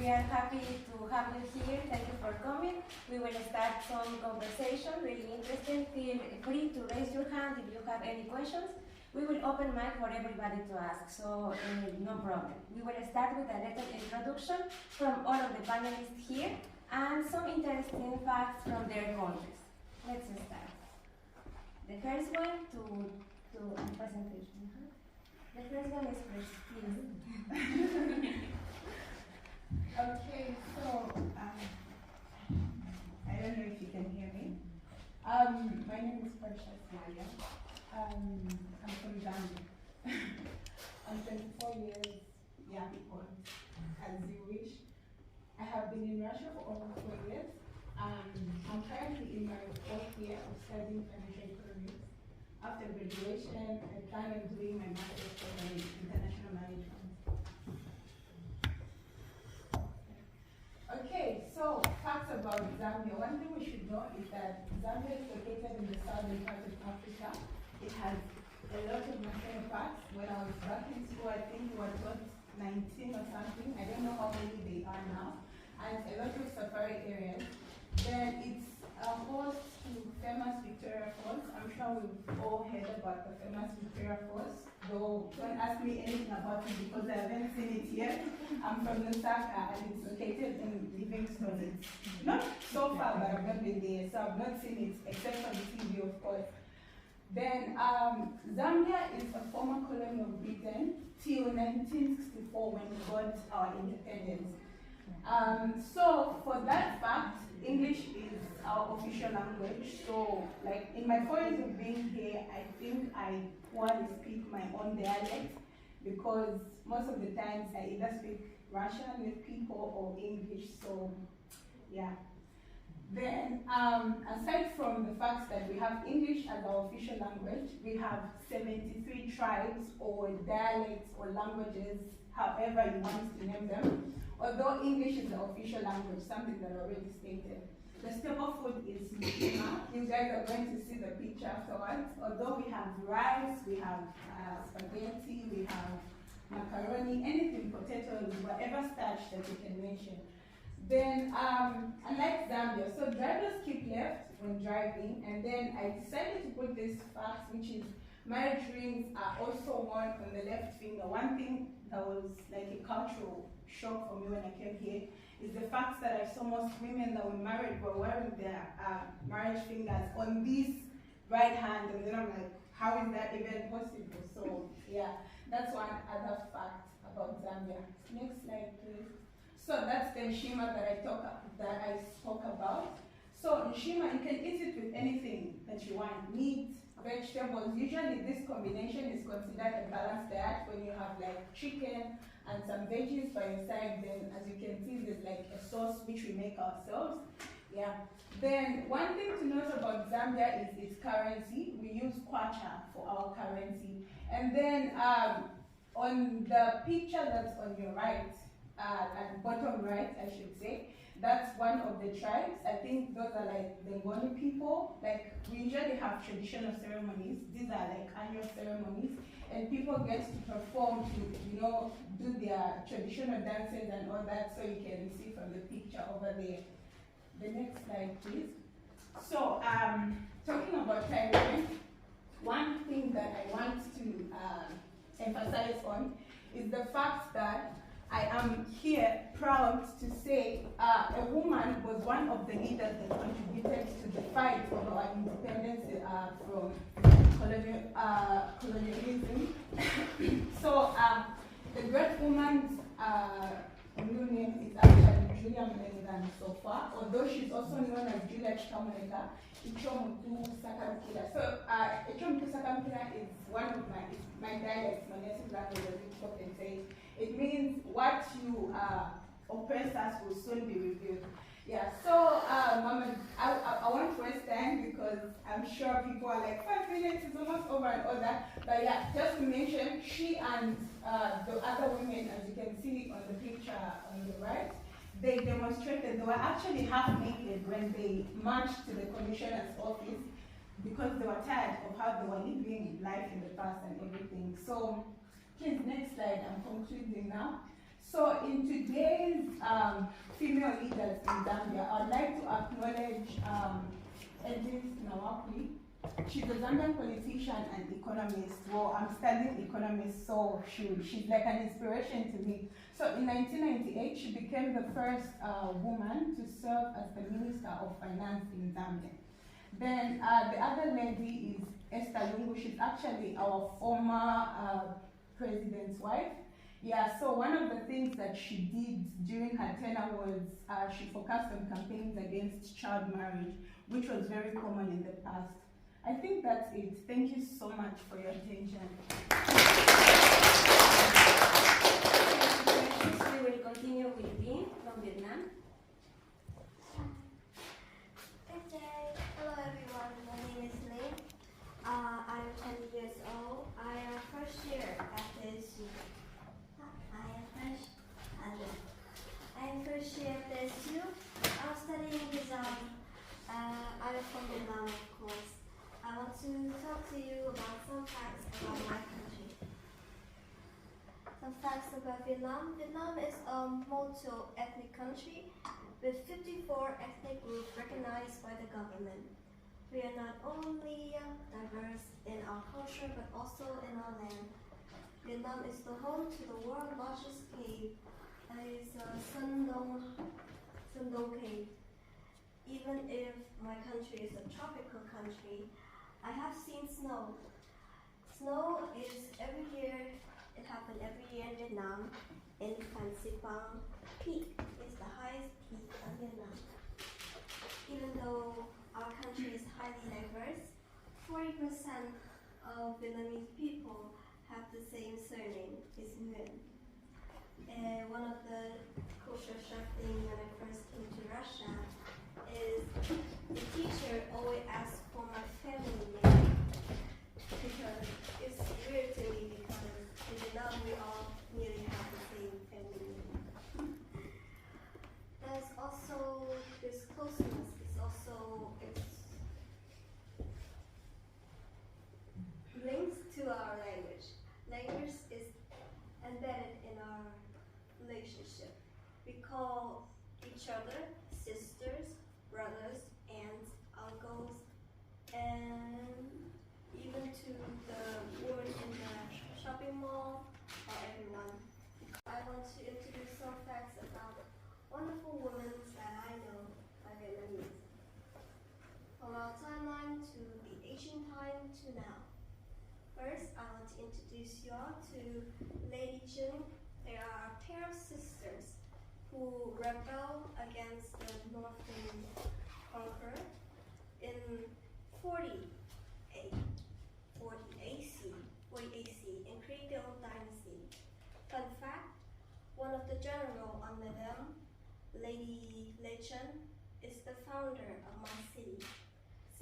We are happy to have you here. Thank you for coming. We will start some conversation, really interesting. Feel free to raise your hand if you have any questions. We will open mic for everybody to ask, so no problem. We will start with a little introduction from all of the panelists here and some interesting facts from their countries. Let's start. The first one to presentation. The first one is first, please. Okay, so I don't know if you can hear me. My name is Precious Maya. I'm from Zambia. I'm 24 years, yeah, as you wish. I have been in Russia for over 4 years. I'm currently in my 4th year of studying financial economics. After graduation, I plan on doing my master's program in international management. Okay, so facts about Zambia. One thing we should know is that Zambia is located in the southern part of Africa. It has a lot of national parks. When I was back in school, I think we were taught 19 or something. I don't know how many they are now. And a lot of safari areas. Then it's a host to famous Victoria Falls. I'm sure we've all heard about the famous Victoria Falls, though don't ask me anything about it because I haven't seen it yet. I'm from Lusaka and it's located in Livingstone. It's not so far, but I've not been there, so I've not seen it except on the TV, of course. Then Zambia is a former colony of Britain till 1964 when we got our independence. So for that fact, English is our official language. So like in my 4 years of being here, I think I want to speak my own dialect because most of the times I either speak Russian with people or English. So yeah. Then aside from the fact that we have English as our official language, we have 73 tribes or dialects or languages, however you want to name them. Although English is the official language, something that I already stated. The staple food is mukima. You guys are going to see the picture afterwards. Although we have rice, we have spaghetti, we have macaroni, anything, potatoes, whatever starch that you can mention. Then, unlike Zambia, so drivers keep left when driving, and then I decided to put this fact, which is marriage rings are also worn on the left finger. One thing that was like a cultural shock for me when I came here is the fact that I saw most women that were married were wearing their marriage fingers on this right hand, and then I'm like, how is that even possible? So yeah, that's one other fact about Zambia. Next slide, please. So that's the nshima that I spoke about. So nshima, you can eat it with anything that you want, meat, vegetables. Usually this combination is considered a balanced diet when you have like chicken and some veggies by your side. Then as you can see, there's like a sauce which we make ourselves. Yeah. Then one thing to note about Zambia is its currency. We use kwacha for our currency. And then on the picture that's on your right, at bottom right, I should say, that's one of the tribes. I think those are like the Ngoni people. Like we usually have traditional ceremonies. These are like annual ceremonies, and people get to perform to, do their traditional dances and all that. So you can see from the picture over there. The next slide, please. So talking about time, one thing that I want to emphasize on is the fact that I am here proud to say a woman was one of the leaders that contributed to the fight for our independence from colonialism. So the great woman's new name is actually Julia Mlengan so far, although she's also known as Julia Chikamuneka Ichomutu Sakamkira. So Ichomutu Sakamkira is one of my dialects, my native language, as we often say. It means what you oppress us will soon be revealed. Yeah, so Mama, I won't waste time because I'm sure people are like, 5 minutes is almost over and all that. But yeah, just to mention, she and the other women, as you can see on the picture on the right, they demonstrated, they were actually half naked when they marched to the commissioner's office because they were tired of how they were living life in the past and everything. So, please, next slide, I'm concluding now. So in today's female leaders in Zambia, I'd like to acknowledge Edith Nawakwi. She's a Zambian politician and economist. Well, I'm studying economics, so she's like an inspiration to me. So in 1998, she became the first woman to serve as the Minister of Finance in Zambia. Then the other lady is Esther Lungu. She's actually our former president's wife. Yeah, so one of the things that she did during her tenure was she focused on campaigns against child marriage, which was very common in the past. I think that's it. Thank you so much for your attention. We will continue with Dean from Vietnam. Good day. Hello everyone. My name is Lynn. I'm 20 years old. I am first year at TSU. I am first year at TSU. I'm studying design. I'm from Vietnam, of course. I want to talk to you about some facts about my country. Some facts about Vietnam. Vietnam is a multi-ethnic country with 54 ethnic groups recognized by the government. We are not only diverse in our culture but also in our land. Vietnam is the home to the world's largest cave. It is Sun Dong Cave. Even if my country is a tropical country, I have seen snow. Snow is every year, it happens every year in Vietnam. In Phan Xipang Peak is the highest peak of Vietnam. Even though our country is highly diverse, 40% of Vietnamese people have the same surname, is Nguyen. One of the culture shock things when I first came to Russia is the teacher always asks for my family name, because it's weird to me because in Vietnam we all nearly have the same family name. There's also this closeness. It's links to our language. Language is embedded in our relationship. We call each other sisters, brothers, aunts, uncles, and even to the women in the shopping mall or everyone. I want to introduce some facts about wonderful women that I know by Vietnamese. From our timeline to the ancient time to now. First, I want to introduce you all to Lady June. They are a pair of sisters who rebelled against the Northern conqueror in 40 AC and created their own dynasty. Fun fact, one of the general under them, Lady Lechen, is the founder of my city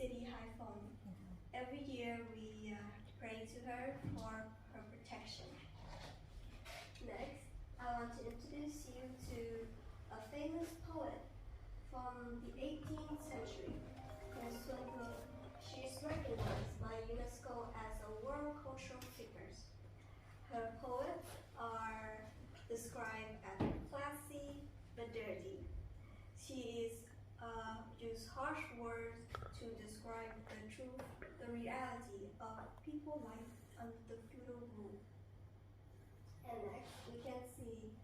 Haiphong. Every year we pray to her for her protection. Next, I want to introduce you to a famous poet from the 18th century. She is recognized by UNESCO as a World Cultural Figure. Her poems are described as classy but dirty. She used harsh words to describe the reality of people's life under the feudal rule. And next, we can see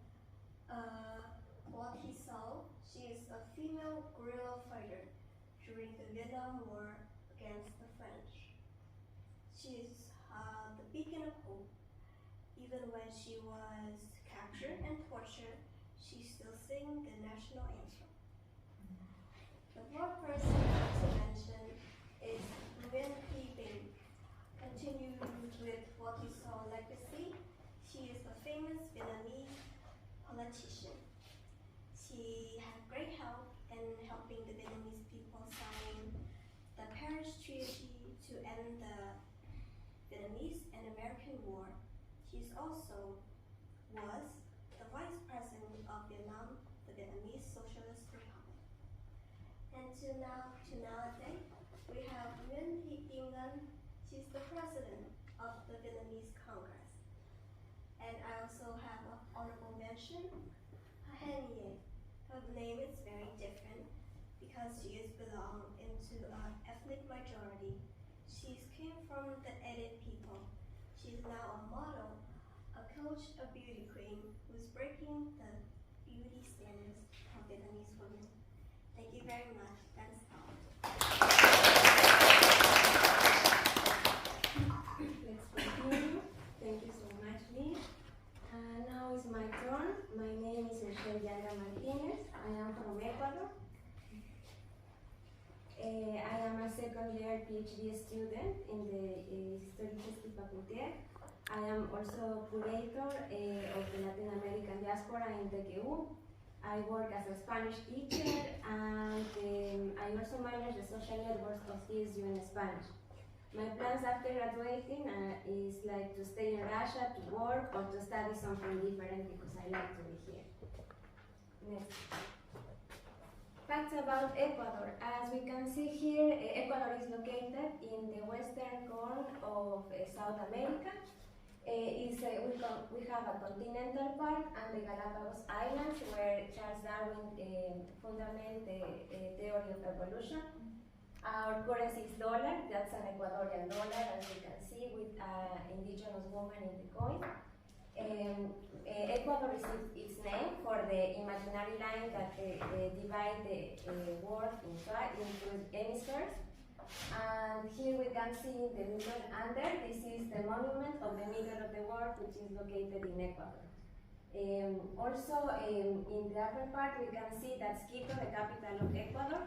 what he saw. She is a female guerrilla fighter during the Vietnam War against the French. She is the beacon of hope. Even when she was captured and tortured, she still sang the national anthem. The fourth person I want to mention is Nguyen Thi Binh. Continuing with what he saw legacy, she is a famous Vietnamese politician. She had great help in helping the Vietnamese people sign the Paris Treaty to end the Vietnamese and American War. She also was the vice president of Vietnam, the Vietnamese Socialist Republic. And to nowadays, we have Nguyen Thi Binh. She's the president of the Vietnamese Congress. And I also have an honorable mention mention Henie. Her name is very different because she is belong into an ethnic majority. She came from the Edit people. She's now a model, a coach, a beauty queen who's breaking the beauty standards of Vietnamese women. Thank you very much. That's all. Let's continue. Thank you so much, Lee. Now is my turn. My name is Martinez. I am from Ecuador. I am a second year PhD student in the Historicistic Faculty. I am also curator of the Latin American diaspora in TSU. I work as a Spanish teacher and I also manage the social networks of TSU in Spanish. My plans after graduating is like to stay in Russia, to work, or to study something different because I like to be here. Next. Facts about Ecuador. As we can see here, Ecuador is located in the western corner of South America. We have a continental part and the Galapagos Islands where Charles Darwin fundamented the theory of evolution. Our currency is dollar, that's an Ecuadorian dollar as you can see with an indigenous woman in the coin. Ecuador received its name for the imaginary line that divide the world into hemispheres. And here we can see the middle under, this is the monument of the middle of the world which is located in Ecuador. Also in the upper part we can see that Quito, the capital of Ecuador,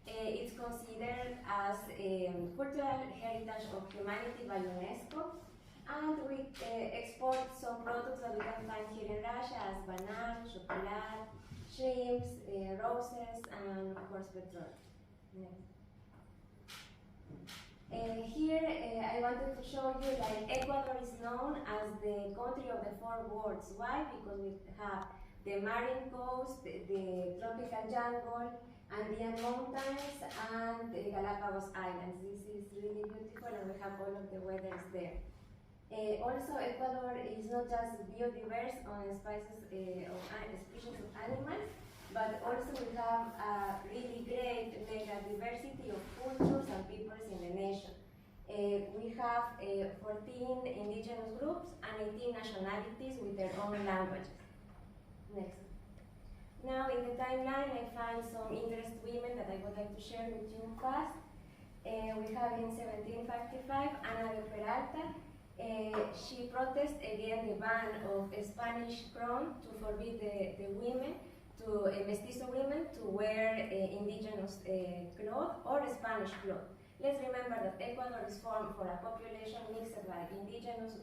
it's considered as cultural heritage of humanity by UNESCO, and we export some products that we can find here in Russia as bananas, chocolate, shrimps, roses, and of course petrol. Next. Here I wanted to show you that Ecuador is known as the country of the four worlds. Why? Because we have the marine coast, the tropical jungle, Andean mountains, and the Galapagos Islands. This is really beautiful and we have all of the weathers there. Also, Ecuador is not just biodiverse on species of animals, but also we have a really great mega diversity of cultures and peoples in the nation. We have 14 indigenous groups and 18 nationalities with their own languages. Next. Now in the timeline I find some interesting women that I would like to share with you fast. We have in 1755 Ana de Peralta. She protested against the ban of a Spanish crown to forbid the women, mestizo women, to wear indigenous cloth or Spanish cloth. Let's remember that Ecuador is formed for a population mixed by indigenous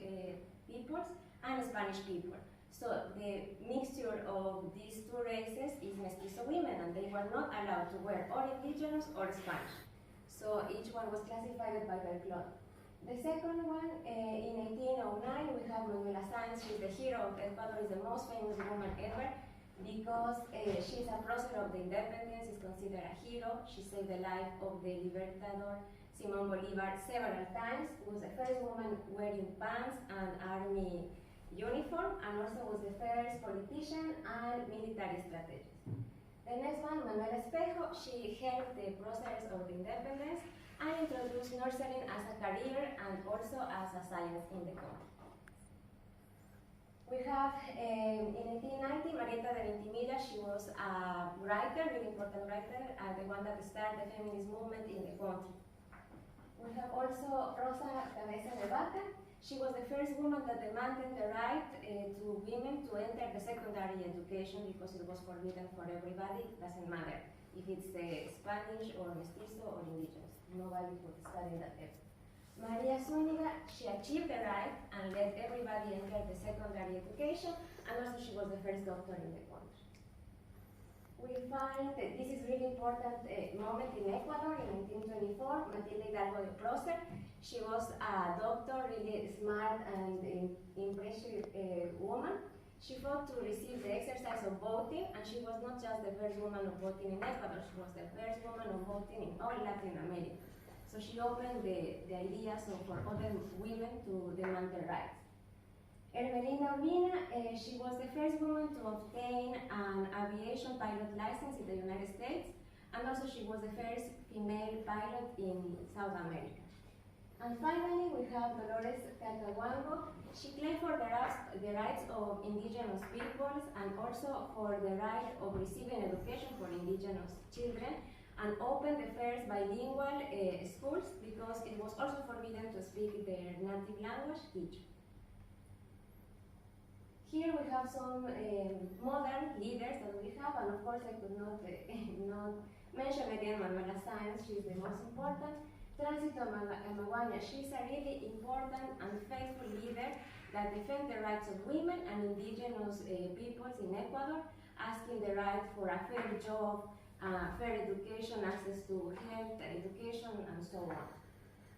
peoples and Spanish people. So the mixture of these two races is mestizo women, and they were not allowed to wear or indigenous or Spanish. So each one was classified by their cloth. The second one, in 1809, we have Manuela Sáenz. She's the hero of Ecuador, is the most famous woman ever because she's a processor of the independence, is considered a hero. She saved the life of the Libertador Simón Bolívar several times. Was the first woman wearing pants and army uniform, and also was the first politician and military strategist. The next one, Manuel Espejo, she helped the process of the independence and introduced nurturing as a career and also as a science in the country. We have, in 1890, Marieta de Ventimiglia. She was a writer, really important writer, the one that started the feminist movement in the country. We have also Rosa Cabeza de Vaca. She was the first woman that demanded the right to women to enter the secondary education because it was forbidden for everybody. It doesn't matter if it's Spanish or mestizo or indigenous. Nobody could study that area. Maria Zúñiga, she achieved the right and let everybody enter the secondary education, and also she was the first doctor in the country. We find that this is really important moment in Ecuador in 1924, Matilde Hidalgo de Prócer. She was a doctor, really smart and impressive woman. She fought to receive the exercise of voting, and she was not just the first woman of voting in Ecuador, she was the first woman of voting in all Latin America. So she opened the ideas for other women to demand their rights. Ermelinda Urbina, she was the first woman to obtain an aviation pilot license in the United States, and also she was the first female pilot in South America. And finally, we have Dolores Cacahuango. She claimed for the rights of indigenous peoples and also for the right of receiving education for indigenous children, and opened the first bilingual schools because it was also forbidden to speak their native language, Quechua. Here we have some modern leaders that we have, and of course I could not mention again Manuela Sáenz, she's the most important. Tránsito Amaguaña, she's a really important and faithful leader that defends the rights of women and indigenous peoples in Ecuador, asking the right for a fair job, fair education, access to health, education, and so on.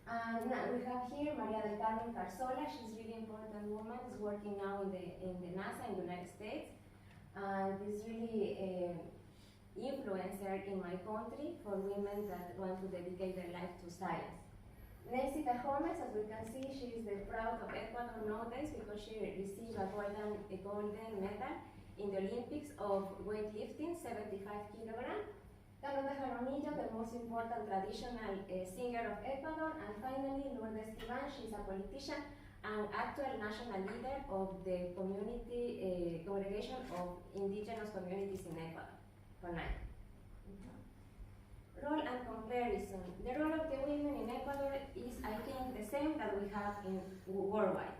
And we have here Maria del Carmen Carzola. She's a really important woman. Is working now in the NASA in the United States, and is really influencer in my country for women that want to dedicate their life to science. Nancy Cajones, as we can see, she is the proud of Ecuador nowadays because she received a golden medal in the Olympics of weightlifting, 75 kilograms. Carlota Jaramillo, the most important traditional singer of Ecuador, and finally Lourdes Esteban, she's a politician and actual national leader of the community congregation of indigenous communities in Ecuador. Role and comparison. The role of the women in Ecuador is, I think, the same that we have in worldwide.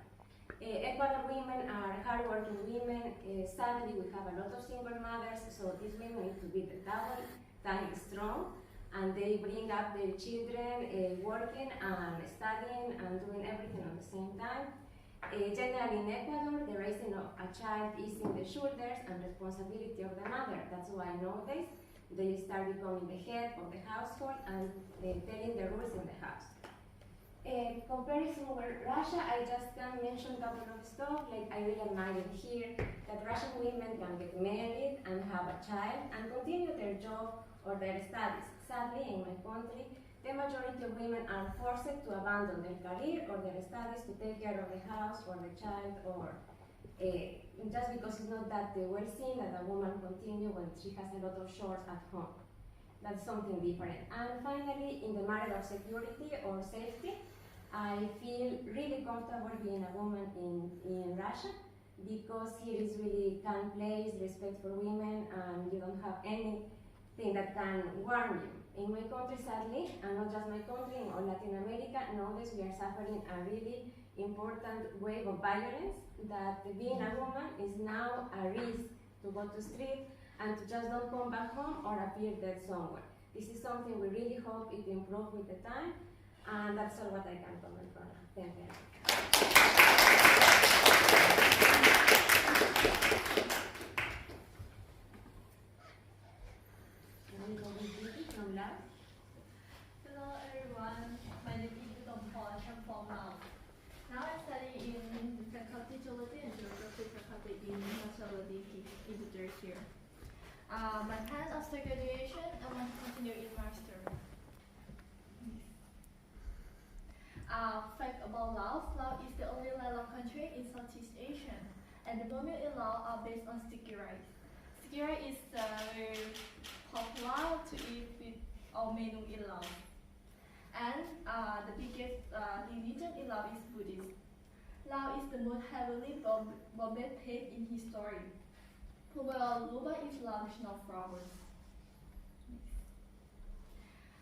Ecuador women are hardworking women. Sadly, we have a lot of single mothers, so these women need to be the double time strong, and they bring up their children working and studying and doing everything at the same time. Generally in Ecuador, the raising of a child is in the shoulders and responsibility of the mother. That's why nowadays they start becoming the head of the household and telling the rules in the house. Comparison with Russia, I just can mention a couple of stuff, like I really admire here that Russian women can get married and have a child and continue their job or their studies. Sadly, in my country, the majority of women are forced to abandon their career or their studies to take care of the house or the child, or just because it's not that well seen that a woman continue when she has a lot of chores at home. That's something different. And finally, in the matter of security or safety, I feel really comfortable being a woman in Russia because here is really calm place, respect for women, and you don't have anything that can warn you. In my country, sadly, and not just my country, in all Latin America, nowadays we are suffering a really important wave of violence that being a woman is now a risk to go to street and to just don't come back home or appear dead somewhere. This is something we really hope it improves with the time, and that's all what I can comment on. Thank you. Hello everyone, my name is Dompa. I'm from Laos. Now I study in Faculty Geology and Geography Faculty in Nationality in the third year. My plan after graduation, I want to continue in master. Fact about Laos, Laos is the only landlocked country in Southeast Asia, and the movement in Laos are based on sticky rice. Sticky rice is very popular to eat with our menu in Laos. And the biggest religion in Laos is Buddhism. Laos is the most heavily bombed state in history. Overall, Luba is Laos national flowers.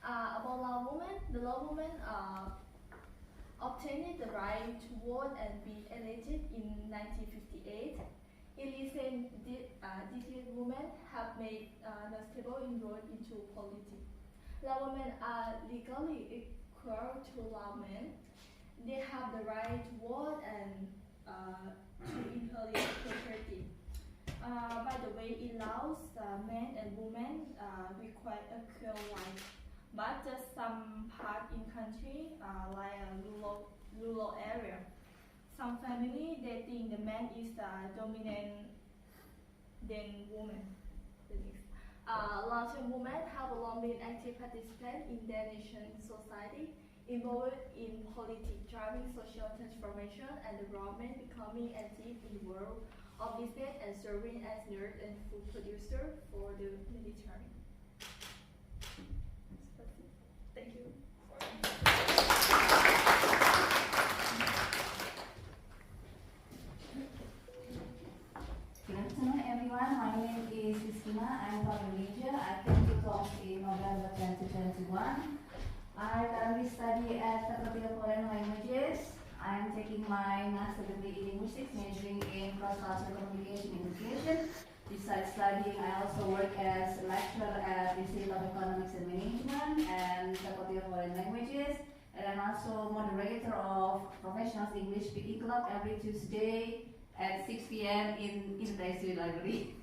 About Lao women, the Lao women obtained the right to vote and be elected in 1958. In recent decades, women have made notable inroads into politics. Lao women are legally equal to Lao men. They have the right to vote and to inherit property. By the way, in Laos, men and women require equal rights, but just some part in country, like a rural area. Some family, they think the man is dominant than woman. Laotian women have long been active participants in their nation's society. involved in politics, driving social transformation and development, becoming active in the world of business and serving as nurse and food producer for the military. Thank you. Good afternoon, everyone. My name is Christina. I'm from Indonesia. I came to talk in November 2021. I currently study at Faculty of Foreign Languages. I am taking my master degree in linguistics, majoring in cross-cultural communication and education. Besides studying, I also work as a lecturer at the Institute of Economics and Management and Faculty of Foreign Languages. And I'm also moderator of Professionals English Speaking Club every Tuesday at 6 p.m. in the TSU library.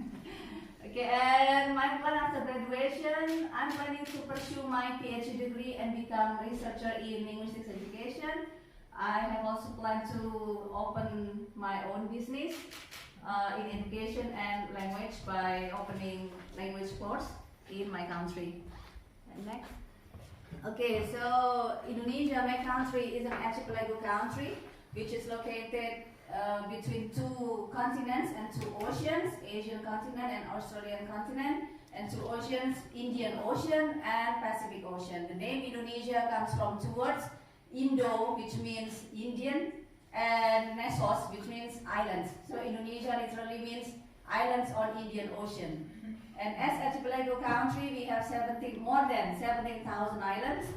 Okay, and my plan after graduation, I'm planning to pursue my PhD degree and become researcher in linguistics education. I have also planned to open my own business in education and language by opening language course in my country. And next. Okay, so Indonesia, my country, is an archipelago country which is located between two continents and two oceans, Asian continent and Australian continent, and two oceans, Indian Ocean and Pacific Ocean. The name Indonesia comes from two words, Indo, which means Indian, and Nesos, which means islands. So Indonesia literally means islands on Indian Ocean. And as archipelago country, we have more than 17,000 islands.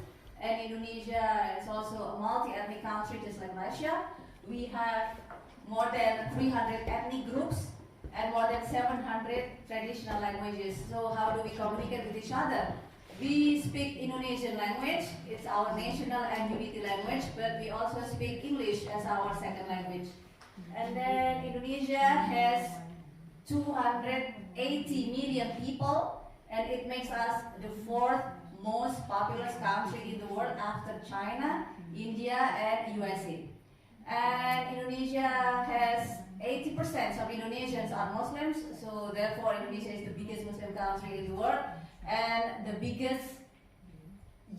And Indonesia is also a multi-ethnic country, just like Russia. We have more than 300 ethnic groups and more than 700 traditional languages. So how do we communicate with each other? We speak Indonesian language, it's our national and unity language, but we also speak English as our second language. And then Indonesia has 280 million people, and it makes us the fourth most populous country in the world after China, India, and USA. And Indonesia has 80% of Indonesians are Muslims, so therefore Indonesia is the biggest Muslim country in the world and the biggest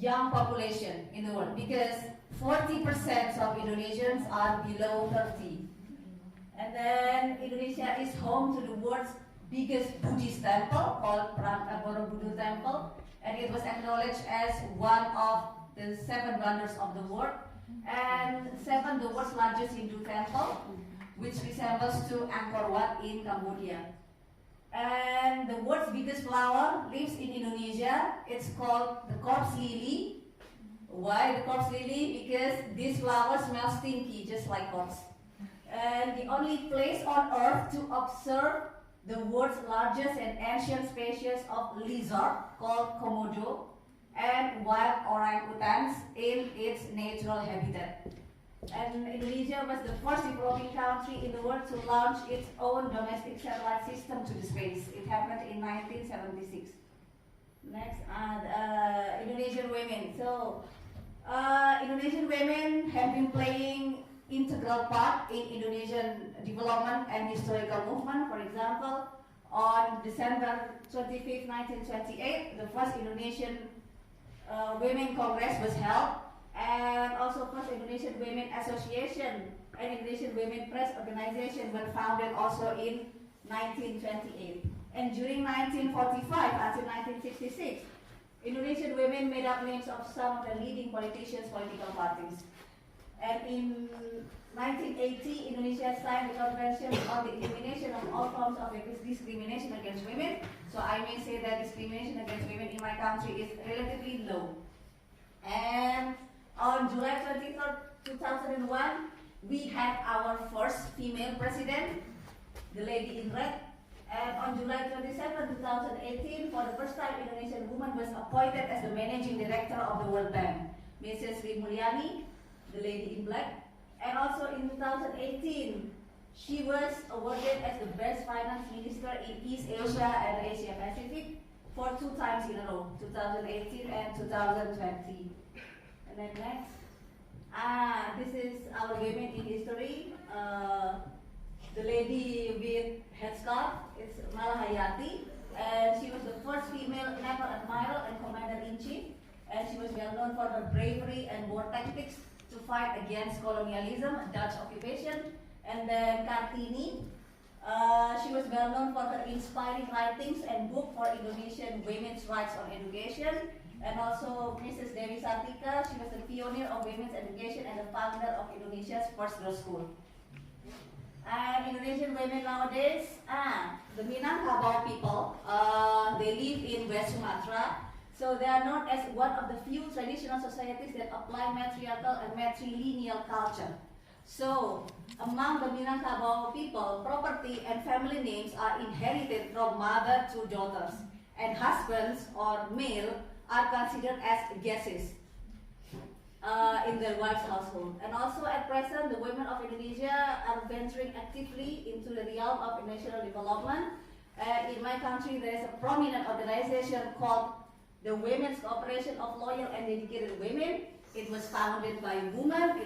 young population in the world, because 40% of Indonesians are below 30. And then Indonesia is home to the world's biggest Buddhist temple called Borobudur Temple, and it was acknowledged as one of the 7 wonders of the world, and 7 the world's largest Hindu temple, which resembles to Angkor Wat in Cambodia. And the world's biggest flower lives in Indonesia. It's called the corpse lily. Why the corpse lily? Because this flower smells stinky, just like corpse. And the only place on earth to observe the world's largest and ancient species of lizard called Komodo and wild orangutans in its natural habitat. And Indonesia was the first developing country in the world to launch its own domestic satellite system to the space. It happened in 1976. Next, Indonesian women. So, Indonesian women have been playing integral part in Indonesian development and historical movement. For example, on December 25, 1928, the first Indonesian Women Congress was held, and also first Indonesian Women Association and Indonesian Women Press Organization were founded also in 1928. And during 1945 until 1966, Indonesian women made up names of some of the leading politicians, political parties. And in 1980, Indonesia signed the Convention on the Elimination of All Forms of Discrimination Against Women. So I may say that discrimination against women in my country is relatively low. And on July 23rd, 2001, we had our first female president, the lady in red. And on July 27, 2018, for the first time, Indonesian woman was appointed as the managing director of the World Bank, Mrs. Sri Mulyani, the lady in black. And also in 2018, she was awarded as the best finance minister in East Asia and Asia Pacific for 2 times in a row, 2018 and 2020. And then next, this is our women in history. The lady with headscarf is Malahayati, and she was the first female naval admiral and commander-in-chief, and she was well known known for her bravery and war tactics to fight against colonialism, Dutch occupation. And then Kartini, she was well known for her inspiring writings and book for Indonesian women's rights on education. And also Mrs. Dewi Sartika, she was the pioneer of women's education and the founder of Indonesia's first girls' school. And Indonesian women nowadays, the Minangkabau people, they live in West Sumatra. So they are known as one of the few traditional societies that apply matriarchal and matrilineal culture. So among the Minangkabau people, property and family names are inherited from mother to daughters, and husbands or male are considered as guesses in their wife's household. And also at present, the women of Indonesia are venturing actively into the realm of national development. In my country, there is a prominent organization called the Women's Cooperation of Loyal and Dedicated Women. It was founded by women,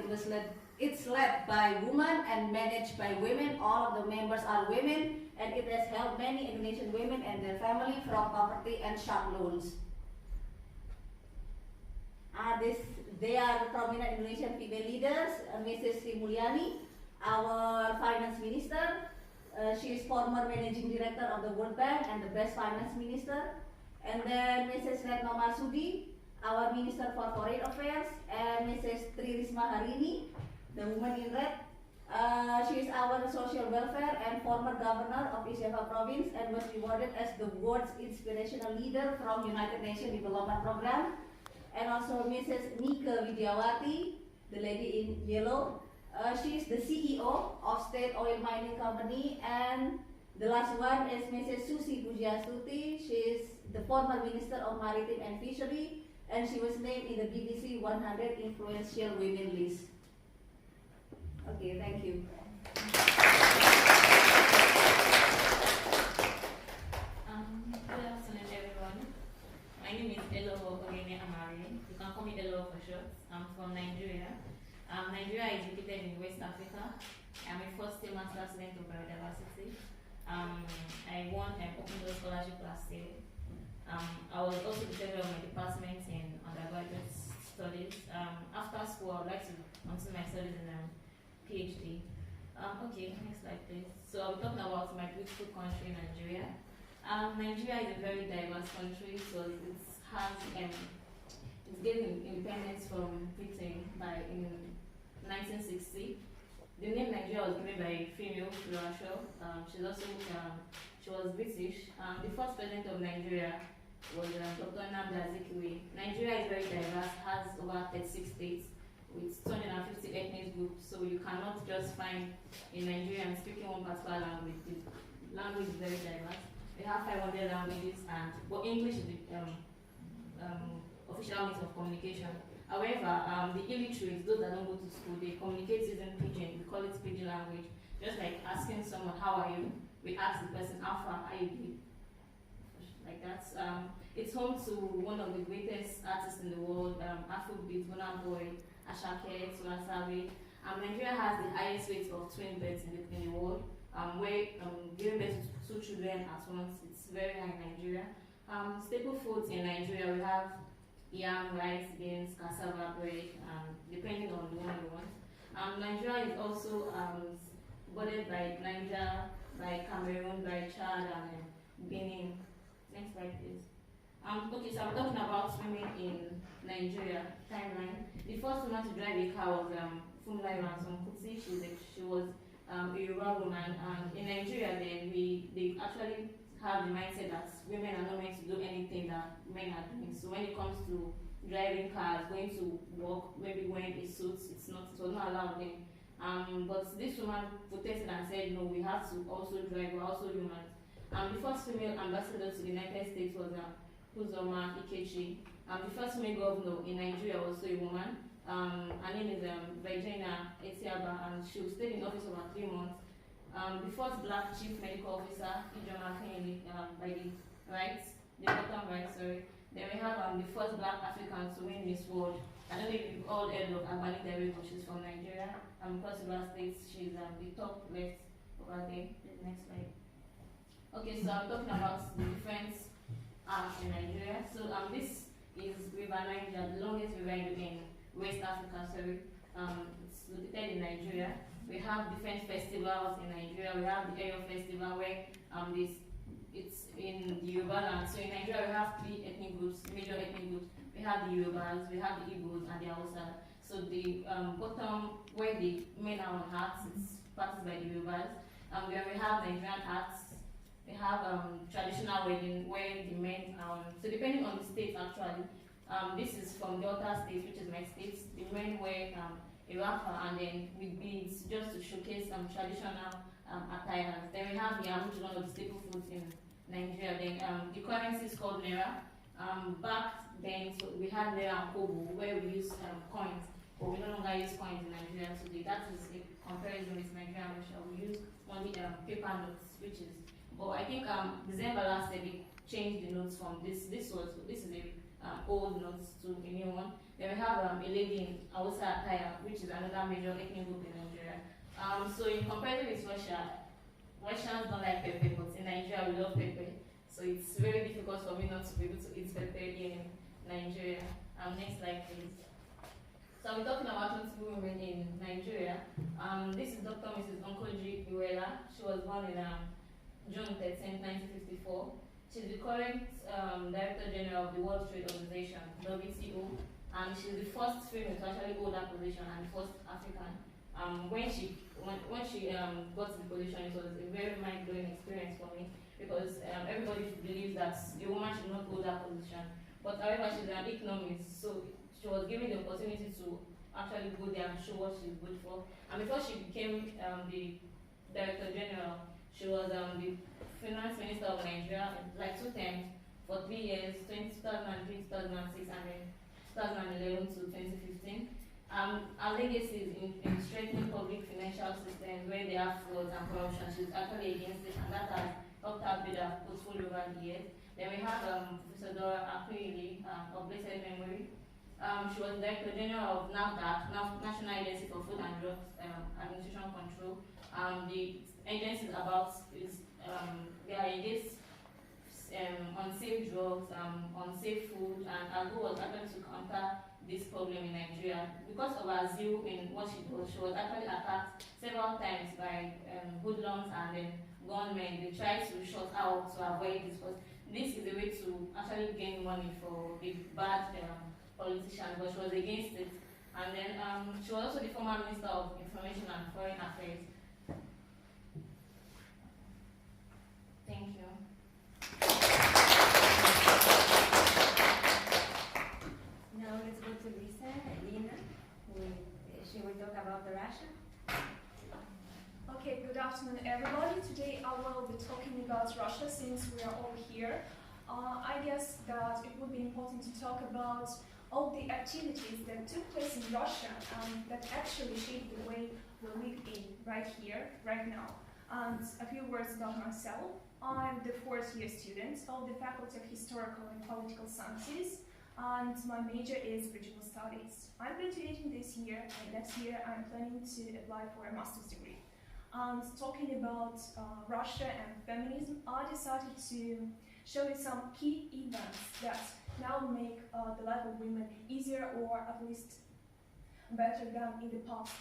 it's led by women and managed by women. All of the members are women, and it has helped many Indonesian women and their family from poverty and sharp loans. They are the prominent Indonesian female leaders. Mrs. Sri Mulyani, our finance minister. She is former managing director of the World Bank and the best finance minister. And then Mrs. Retno Marsudi, our Minister for Foreign Affairs, and Mrs. Tri Risma Harini, the woman in red. She is our social welfare and former governor of East Java province and was rewarded as the world's inspirational leader from United Nations Development Program. And also Mrs. Nika Widiawati, the lady in yellow. She is the CEO of State Oil Mining Company. And the last one is Mrs. Susi Pujiastuti. She is the former Minister of Maritime and Fishery, and she was named in the BBC 100 Influential Women list. Okay, thank you. Good afternoon, everyone. My name is Elo Ogene Amari. You can call me Elo for short. I'm from Nigeria. Nigeria is located in West Africa. I'm a first-year master's student of biodiversity. I won an open door scholarship last year. I was also the chair of my department in undergraduate studies. After school, I would like to continue my studies in PhD. Okay, next slide, please. So I'll be talking about my beautiful country, Nigeria. Nigeria is a very diverse country, so it's gained independence from Britain in 1960. The name Nigeria was given by a female, Flora Shaw. She was British. The first president of Nigeria was Dr. Nnamdi Azikiwe. Nigeria is very diverse, has over 36 states with 250 ethnic groups, so you cannot just find a Nigerian speaking one particular language. The language is very diverse. We have 500 languages, but English is the official means of communication. However, the illiterates, those that don't go to school, they communicate using pidgin. We call it pidgin language. Just like asking someone, how are you? We ask the person, how far are you doing? Like that. It's home to one of the greatest artists in the world, Afrobeat, Burna Boy, Ashake, Tulasabe. Nigeria has the highest rate of twin births in the world, where giving birth to 2 children at once. It's very high in Nigeria. Staple foods in Nigeria, we have yam, rice, beans, cassava, bread, depending on the one you want. Nigeria is also bordered by Niger, by Cameroon, by Chad, and Benin. Next slide, please. Okay, so I'm talking about swimming in Nigeria timeline. The first woman to drive a car was Funmilayo Ransome Kuti. She was a Yoruba woman. In Nigeria, then they actually have the mindset that women are not meant to do anything that men are doing. So when it comes to driving cars, going to work, maybe wearing a suit, it was not allowed then. But this woman protested and said, no, we have to also drive, we're also humans. The first female ambassador to the United States was Uzoma Ikechi. The first female governor in Nigeria was also a woman. Her name is Virginia Etiaba, and she stayed in office over 3 months. The first black chief medical officer, Ijoma Kennedy, by the bottom right, sorry. Then we have the first black African to win Miss World. I don't know if you've all heard of Abani Derrick, she's from Nigeria. Cross River State, she's the top left over there. Next slide. Okay, so I'm talking about the different arts in Nigeria. So this is River Niger, the longest river in West Africa. It's located in Nigeria. We have different festivals in Nigeria. We have the Eyo Festival where it's in the Yoruba land. So in Nigeria we have three ethnic groups, major ethnic groups. We have the Yorubas, we have the Igbos, and the Hausa. So the bottom where the men are on hats, it's practiced by the Yorubas. Then we have Nigerian arts. We have traditional wedding where the men so depending on the state actually, this is from Delta State, which is my state. The men wear a wrapper and then with beads just to showcase traditional attire. Then we have yam, which is one of the staple foods in Nigeria. Then the currency is called naira. Back then, so we had naira and kobo where we use coins, but we no longer use coins in Nigeria. So that is a comparison with Nigeria and Russia. We use only paper notes, which is. But I think December last year they changed the notes from this. This is a old notes to a new one. Then we have a lady in Hausa attire, which is another major ethnic group in Nigeria. So in comparison with Russia, Russians don't like pepper, but in Nigeria we love pepper. So it's very difficult for me not to be able to eat pepper here in Nigeria. Next slide, please. So we're talking about notable women in Nigeria. This is Dr. Mrs. Nkoji Iweala. She was born in June 13, 1954. She's the current Director General of the World Trade Organization, WTO, and she's the first female to actually hold that position and the first African. When she got to the position, it was a very mind-blowing experience for me because everybody believes that a woman should not hold that position. But however, she's an economist, so she was given the opportunity to actually go there and show what she's good for. And before she became the Director General, she was the Finance Minister of Nigeria, like 2 terms, for 3 years, 2003, 2006, and then 2011 to 2015. Our legacy is in strengthening public financial systems where they have frauds and corruption. She's actually against it, and that has helped her build her portfolio over the years. Then we have Professor Dora Akunyili, of blessed memory. She was Director General of NAFDAC, National Agency for Food and Drugs Administration Control. The agency is about they are against unsafe drugs, unsafe food, and our goal was actually to counter this problem in Nigeria. Because of her zeal in what she was actually attacked several times by hoodlums and then gunmen. They tried to shut her up to avoid this, because this is a way to actually gain money for the bad politicians, but she was against it. And then she was also the former Minister of Information and Foreign Affairs. Thank you. Now let's go to Lina, she will talk about Russia. Okay, good afternoon everybody. Today I will be talking about Russia since we are all here. I guess that it would be important to talk about all the activities that took place in Russia that actually shaped the way we live in right here, right now. And a few words about myself. I'm the 4th year student of the Faculty of Historical and Political Sciences, and my major is regional studies. I'm graduating this year, and next year I'm planning to apply for a master's degree. And talking about Russia and feminism, I decided to show you some key events that now make the life of women easier, or at least better than in the past.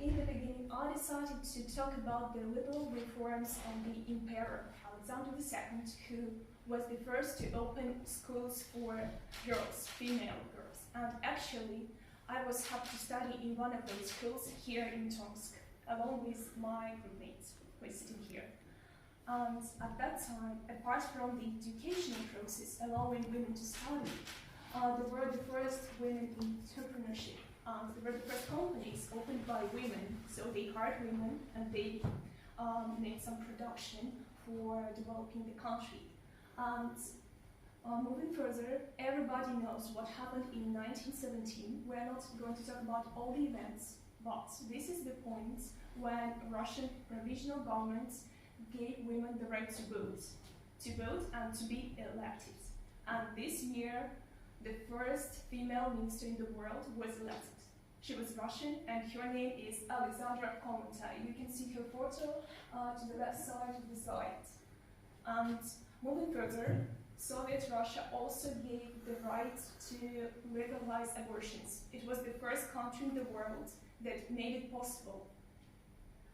In the beginning, I decided to talk about the liberal reforms of the Emperor Alexander II, who was the first to open schools for girls, female girls. And actually, I was happy to study in one of those schools here in Tomsk, along with my roommates who is sitting here. And at that time, apart from the educational process allowing women to study, there were the first women in entrepreneurship. There were the first companies opened by women, so they hired women and they made some production for developing the country. And moving further, everybody knows what happened in 1917. We're not going to talk about all the events, but this is the point when Russian provisional government gave women the right to vote and to be elected. And this year, the first female minister in the world was elected. She was Russian, and her name is Alexandra Kollontai. You can see her photo to the left side of the slide. And moving further, Soviet Russia also gave the right to legalize abortions. It was the first country in the world that made it possible.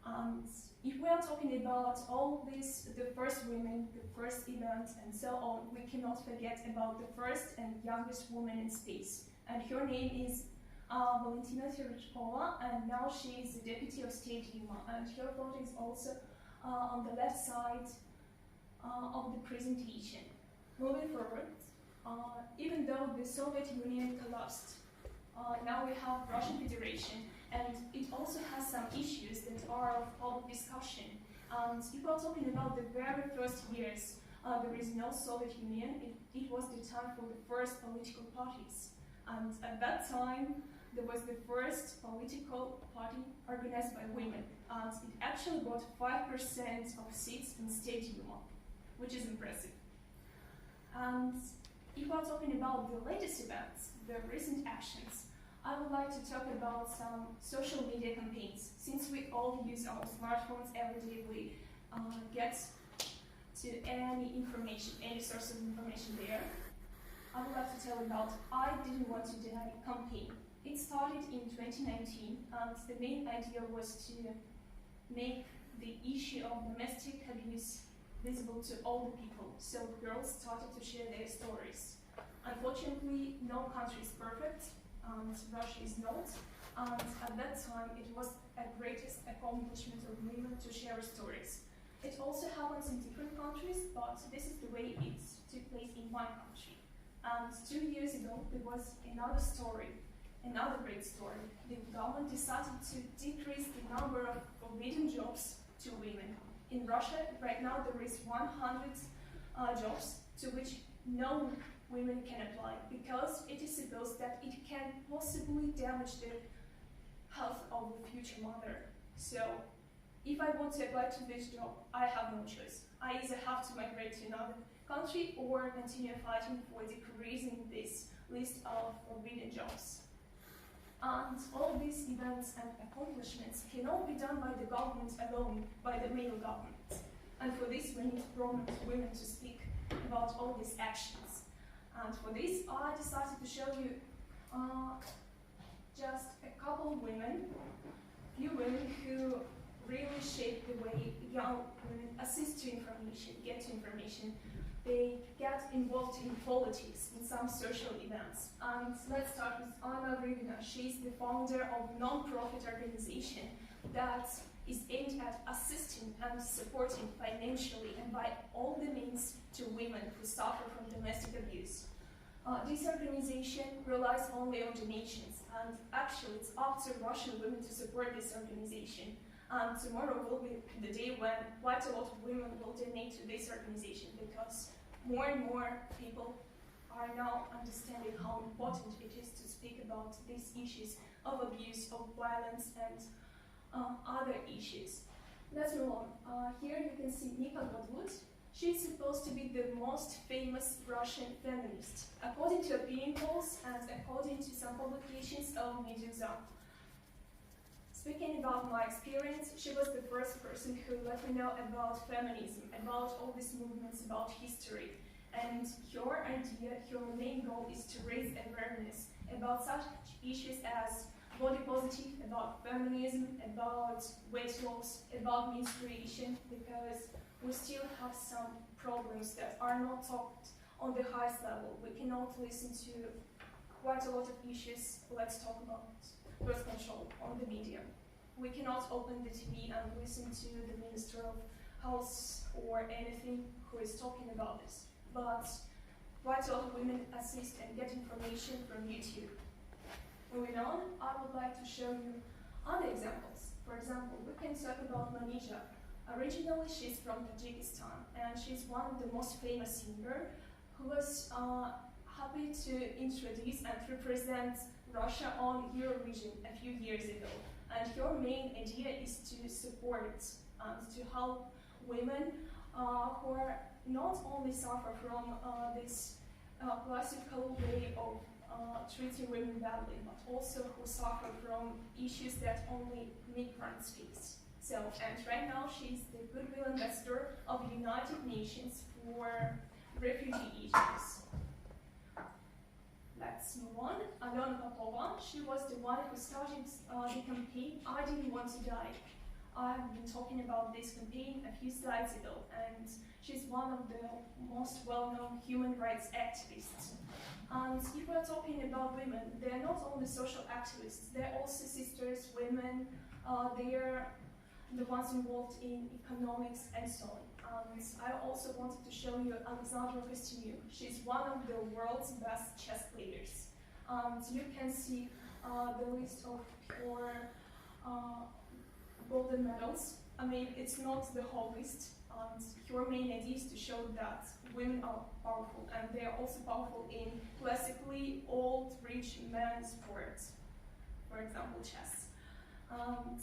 And if we are talking about all this, the first women, the first event, and so on, we cannot forget about the first and youngest woman in space. And her name is Valentina Tereshkova, and now she is the Deputy of State Duma. And her photo is also on the left side of the presentation. Moving forward, even though the Soviet Union collapsed, now we have Russian Federation, and it also has some issues that are of public discussion. And if we are talking about the very first years, there is no Soviet Union. It was the time for the first political parties. And at that time, there was the first political party organized by women. And it actually got 5% of seats in State Duma, which is impressive. And if we are talking about the latest events, the recent actions, I would like to talk about some social media campaigns. Since we all use our smartphones every day, we get to any information, any source of information there. I would like to tell about I Didn't Want to Die campaign. It started in 2019, and the main idea was to make the issue of domestic abuse visible to all the people, so girls started to share their stories. Unfortunately, no country is perfect, and Russia is not, and at that time it was a greatest accomplishment of women to share stories. It also happens in different countries, but this is the way it took place in my country. And 2 years ago, there was another story, another great story. The government decided to decrease the number of forbidden jobs to women. In Russia, right now, there is 100 jobs to which no women can apply, because it is supposed that it can possibly damage the health of the future mother. So, if I want to apply to this job, I have no choice. I either have to migrate to another country or continue fighting for decreasing this list of forbidden jobs. And all these events and accomplishments cannot be done by the government alone, by the male government. And for this, we need prominent women to speak about all these actions. And for this, I decided to show you just a couple of women, few women who really shape the way young women assist to information, get to information. They get involved in politics, in some social events. And let's start with Anna Rygina. She's the founder of a non-profit organization that is aimed at assisting and supporting financially and by all the means to women who suffer from domestic abuse. This organization relies only on donations, and actually it's up to Russian women to support this organization. And tomorrow will be the day when quite a lot of women will donate to this organization, because more and more people are now understanding how important it is to speak about these issues of abuse, of violence, and other issues. Let's move on. Here you can see Nika Godwood. She's supposed to be the most famous Russian feminist, according to opinion polls and according to some publications of Medusa. Speaking about my experience, she was the first person who let me know about feminism, about all these movements, about history. And her idea, her main goal is to raise awareness about such issues as body positive, about feminism, about weight loss, about menstruation, because we still have some problems that are not talked on the highest level. We cannot listen to quite a lot of issues. Let's talk about birth control on the media. We cannot open the TV and listen to the Minister of Health or anything who is talking about this. But quite a lot of women assist and get information from YouTube. Moving on, I would like to show you other examples. For example, we can talk about Manija. Originally, she's from Tajikistan, and she's one of the most famous singers who was happy to introduce and represent Russia on Eurovision a few years ago. And her main idea is to support and to help women who are not only suffer from this classical way of treating women badly, but also who suffer from issues that only migrants face. So, and right now she's the Goodwill Ambassador of the United Nations for refugee issues. Let's move on. Alona Popova, she was the one who started the campaign I Didn't Want to Die. I've been talking about this campaign a few slides ago, and she's one of the most well-known human rights activists. And if we're talking about women, they're not only social activists, they're also sisters, women, they're the ones involved in economics and so on. And I also wanted to show you Alexandra Kostyuk. She's one of the world's best chess players. And you can see the list of her golden medals. I mean, it's not the whole list. And her main idea is to show that women are powerful, and they are also powerful in classically old, rich men sports, for example, chess. And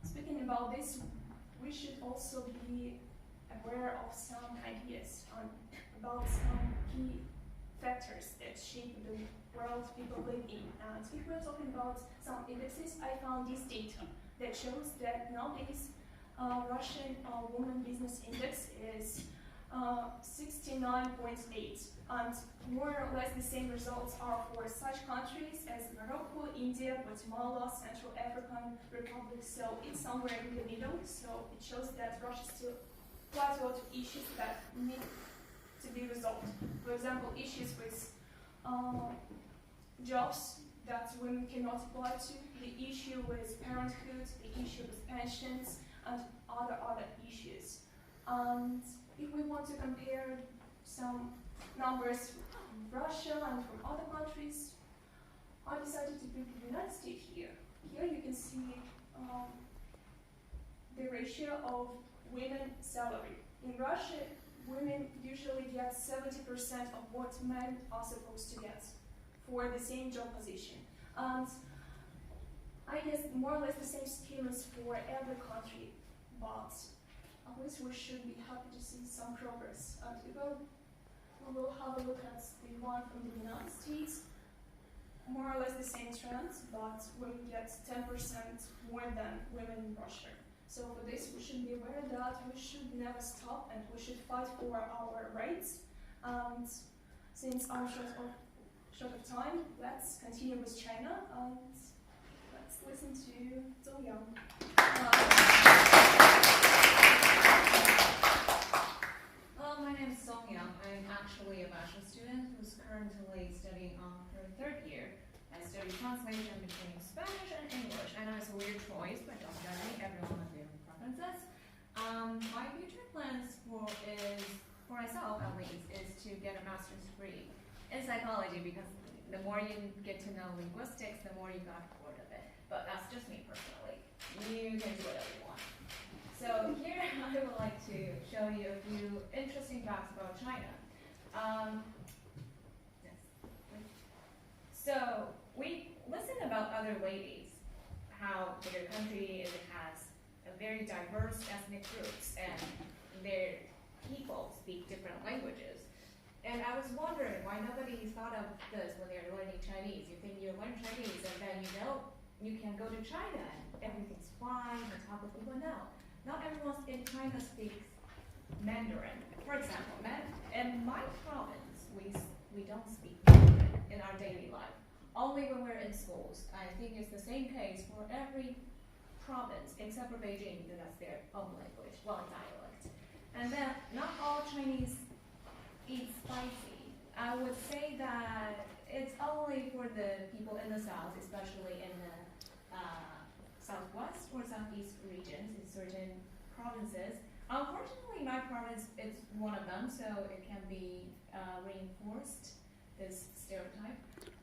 speaking about this, we should also be aware of some ideas about some key factors that shape the world people live in. And if we're talking about some indexes, I found this data that shows that nowadays Russian Women Business Index is 69.8, and more or less the same results are for such countries as Morocco, India, Guatemala, Central African Republic, so it's somewhere in the middle, so it shows that Russia still quite a lot of issues that need to be resolved. For example, issues with jobs that women cannot apply to, the issue with parenthood, the issue with pensions, and other issues. And if we want to compare some numbers from Russia and from other countries, I decided to put the United States here. Here you can see the ratio of women salary. In Russia, women usually get 70% of what men are supposed to get for the same job position. And I guess more or less the same scheme is for every country, but at least we should be happy to see some progress. And we will have a look at the one from the United States, more or less the same trends, but women get 10% more than women in Russia. So for this, we should be aware that we should never stop and we should fight for our rights. And since I'm short of time, let's continue with China and let's listen to Zhou Yang. My name is Song Yang. I'm actually a bachelor student who's currently studying on her third year. I study translation between Spanish and English. I know it's a weird choice, but don't judge me. Everyone has different preferences. My future plans for myself at least, is to get a master's degree in psychology, because the more you get to know linguistics, the more you got bored of it. But that's just me personally. You can do whatever you want. So here I would like to show you a few interesting facts about China. So we listen about other ladies, how their country has a very diverse ethnic groups and their people speak different languages. And I was wondering why nobody thought of this when they're learning Chinese. You think you learn Chinese and then you can go to China and everything's fine and talk with people. No. Not everyone in China speaks Mandarin. For example, in my province, we don't speak Mandarin in our daily life. Only when we're in schools. I think it's the same case for every province except for Beijing, because that's their own language, well, dialect. And then not all Chinese eat spicy. I would say that it's only for the people in the south, especially in the southwest or southeast regions in certain provinces. Unfortunately, my province is one of them, so it can be reinforced, this stereotype.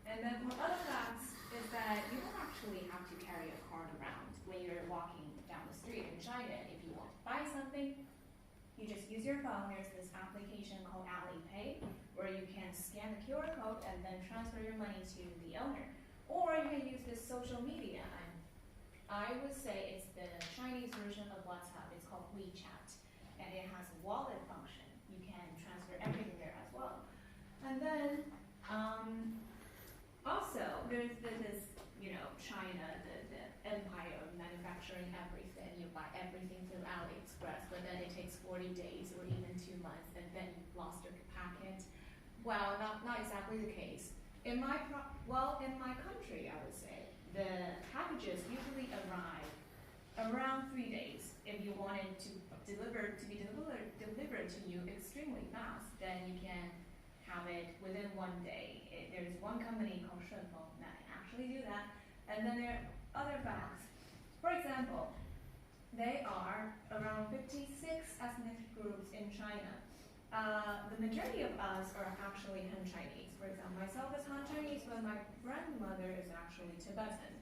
And then for other facts is that you don't actually have to carry a card around when you're walking down the street in China. If you want to buy something, you just use your phone. There's this application called Alipay, where you can scan the QR code and then transfer your money to the owner. Or you can use this social media. I would say it's the Chinese version of WhatsApp. It's called WeChat, and it has a wallet function. You can transfer everything there as well. And then also there's this, China, the empire of manufacturing everything. You buy everything through AliExpress, but then it takes 40 days or even 2 months, and then you've lost your capacity packet. Well, not exactly the case. In my country, I would say the packages usually arrive around 3 days. If you want it to be delivered to you extremely fast, then you can have it within 1 day. There's one company called Shunfeng that can actually do that. And then there are other bags. For example, there are around 56 ethnic groups in China. The majority of us are actually Han Chinese. For example, myself is Han Chinese, but my grandmother is actually Tibetan.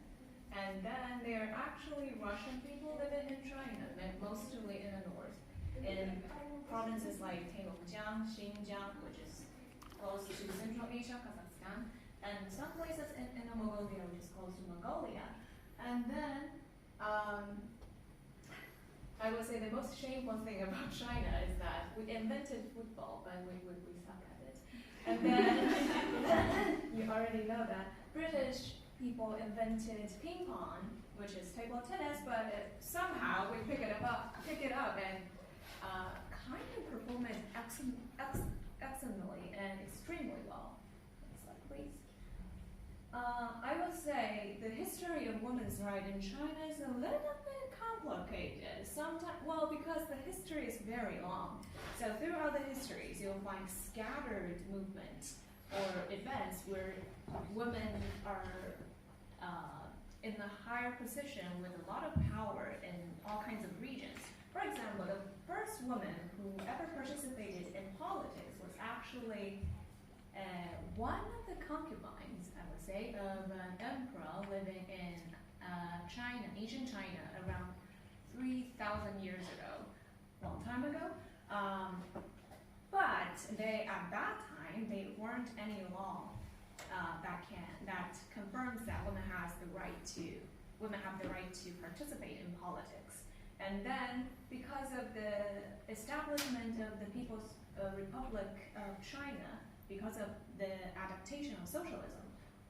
And then there are actually Russian people living in China, mostly in the north, in provinces like Heilongjiang, Xinjiang, which is close to Central Asia, Kazakhstan, and some places in Mongolia, which is close to Mongolia. And then I would say the most shameful thing about China is that we invented football, but we suck at it. And then you already know that British people invented ping pong, which is table tennis, but somehow we pick it up and kind of perform it excellently and extremely well. Next slide, please. I would say the history of women's rights in China is a little bit complicated. Sometimes, well, because the history is very long. So throughout the histories, you'll find scattered movements or events where women are in a higher position with a lot of power in all kinds of regions. For example, the first woman who ever participated in politics was actually one of the concubines, I would say, of an emperor living in China, ancient China, around 3,000 years ago, long time ago. But at that time, there weren't any law that confirms that women have the right to participate in politics. And then, because of the establishment of the People's Republic of China, because of the adaptation of socialism,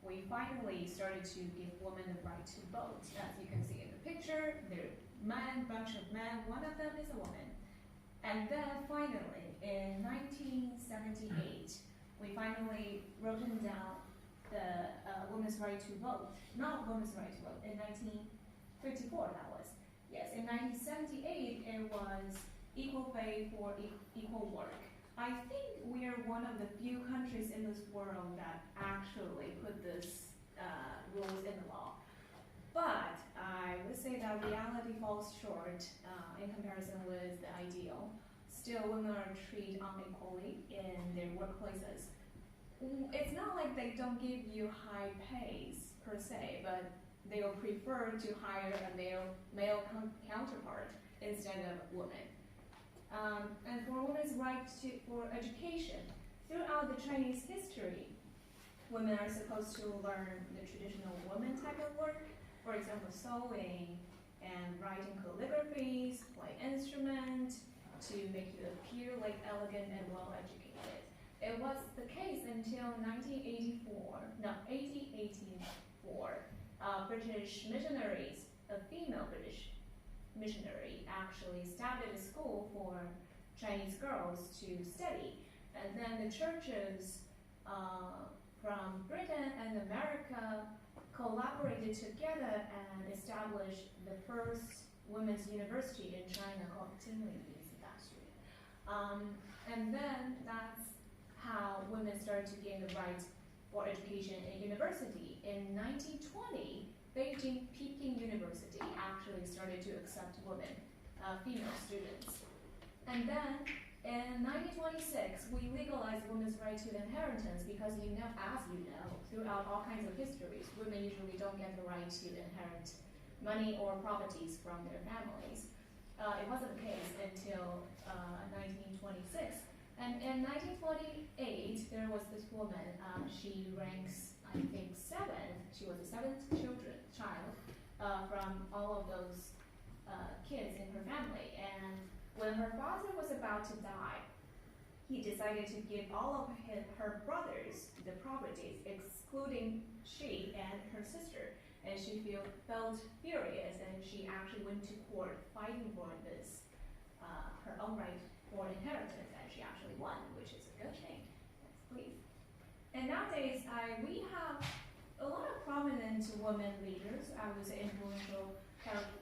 we finally started to give women the right to vote. As you can see in the picture, there are bunch of men, one of them is a woman. And then finally, in 1978, we finally wrote down the women's right to vote. Not women's right to vote, in 1954 that was. Yes, in 1978 it was equal pay for equal work. I think we are one of the few countries in this world that actually put this rules in the law. But I would say that reality falls short in comparison with the ideal. Still, women are treated unequally in their workplaces. It's not like they don't give you high pays per se, but they'll prefer to hire a male counterpart instead of women. And for women's right for education, throughout the Chinese history, women are supposed to learn the traditional woman type of work, for example, sewing and writing calligraphies, play instruments, to make you appear like elegant and well educated. It was the case until 1884. British missionaries, a female British missionary, actually started a school for Chinese girls to study. And then the churches from Britain and America collaborated together and established the first women's university in China called Tinling University. And then that's how women started to gain the right for education in university. In 1920, Peking University actually started to accept women, female students. And then in 1926, we legalized women's right to inheritance because as you know, throughout all kinds of histories, women usually don't get the right to inherit money or properties from their families. It wasn't the case until 1926. And in 1948, there was this woman, she ranks, I think, 7th. She was the 7th child from all of those kids in her family. And when her father was about to die, he decided to give all of her brothers the properties, excluding she and her sister. And she felt furious, and she actually went to court fighting for this, her own right for inheritance, and she actually won, which is a good thing. Yes, please. And nowadays, we have a lot of prominent women leaders, I would say influential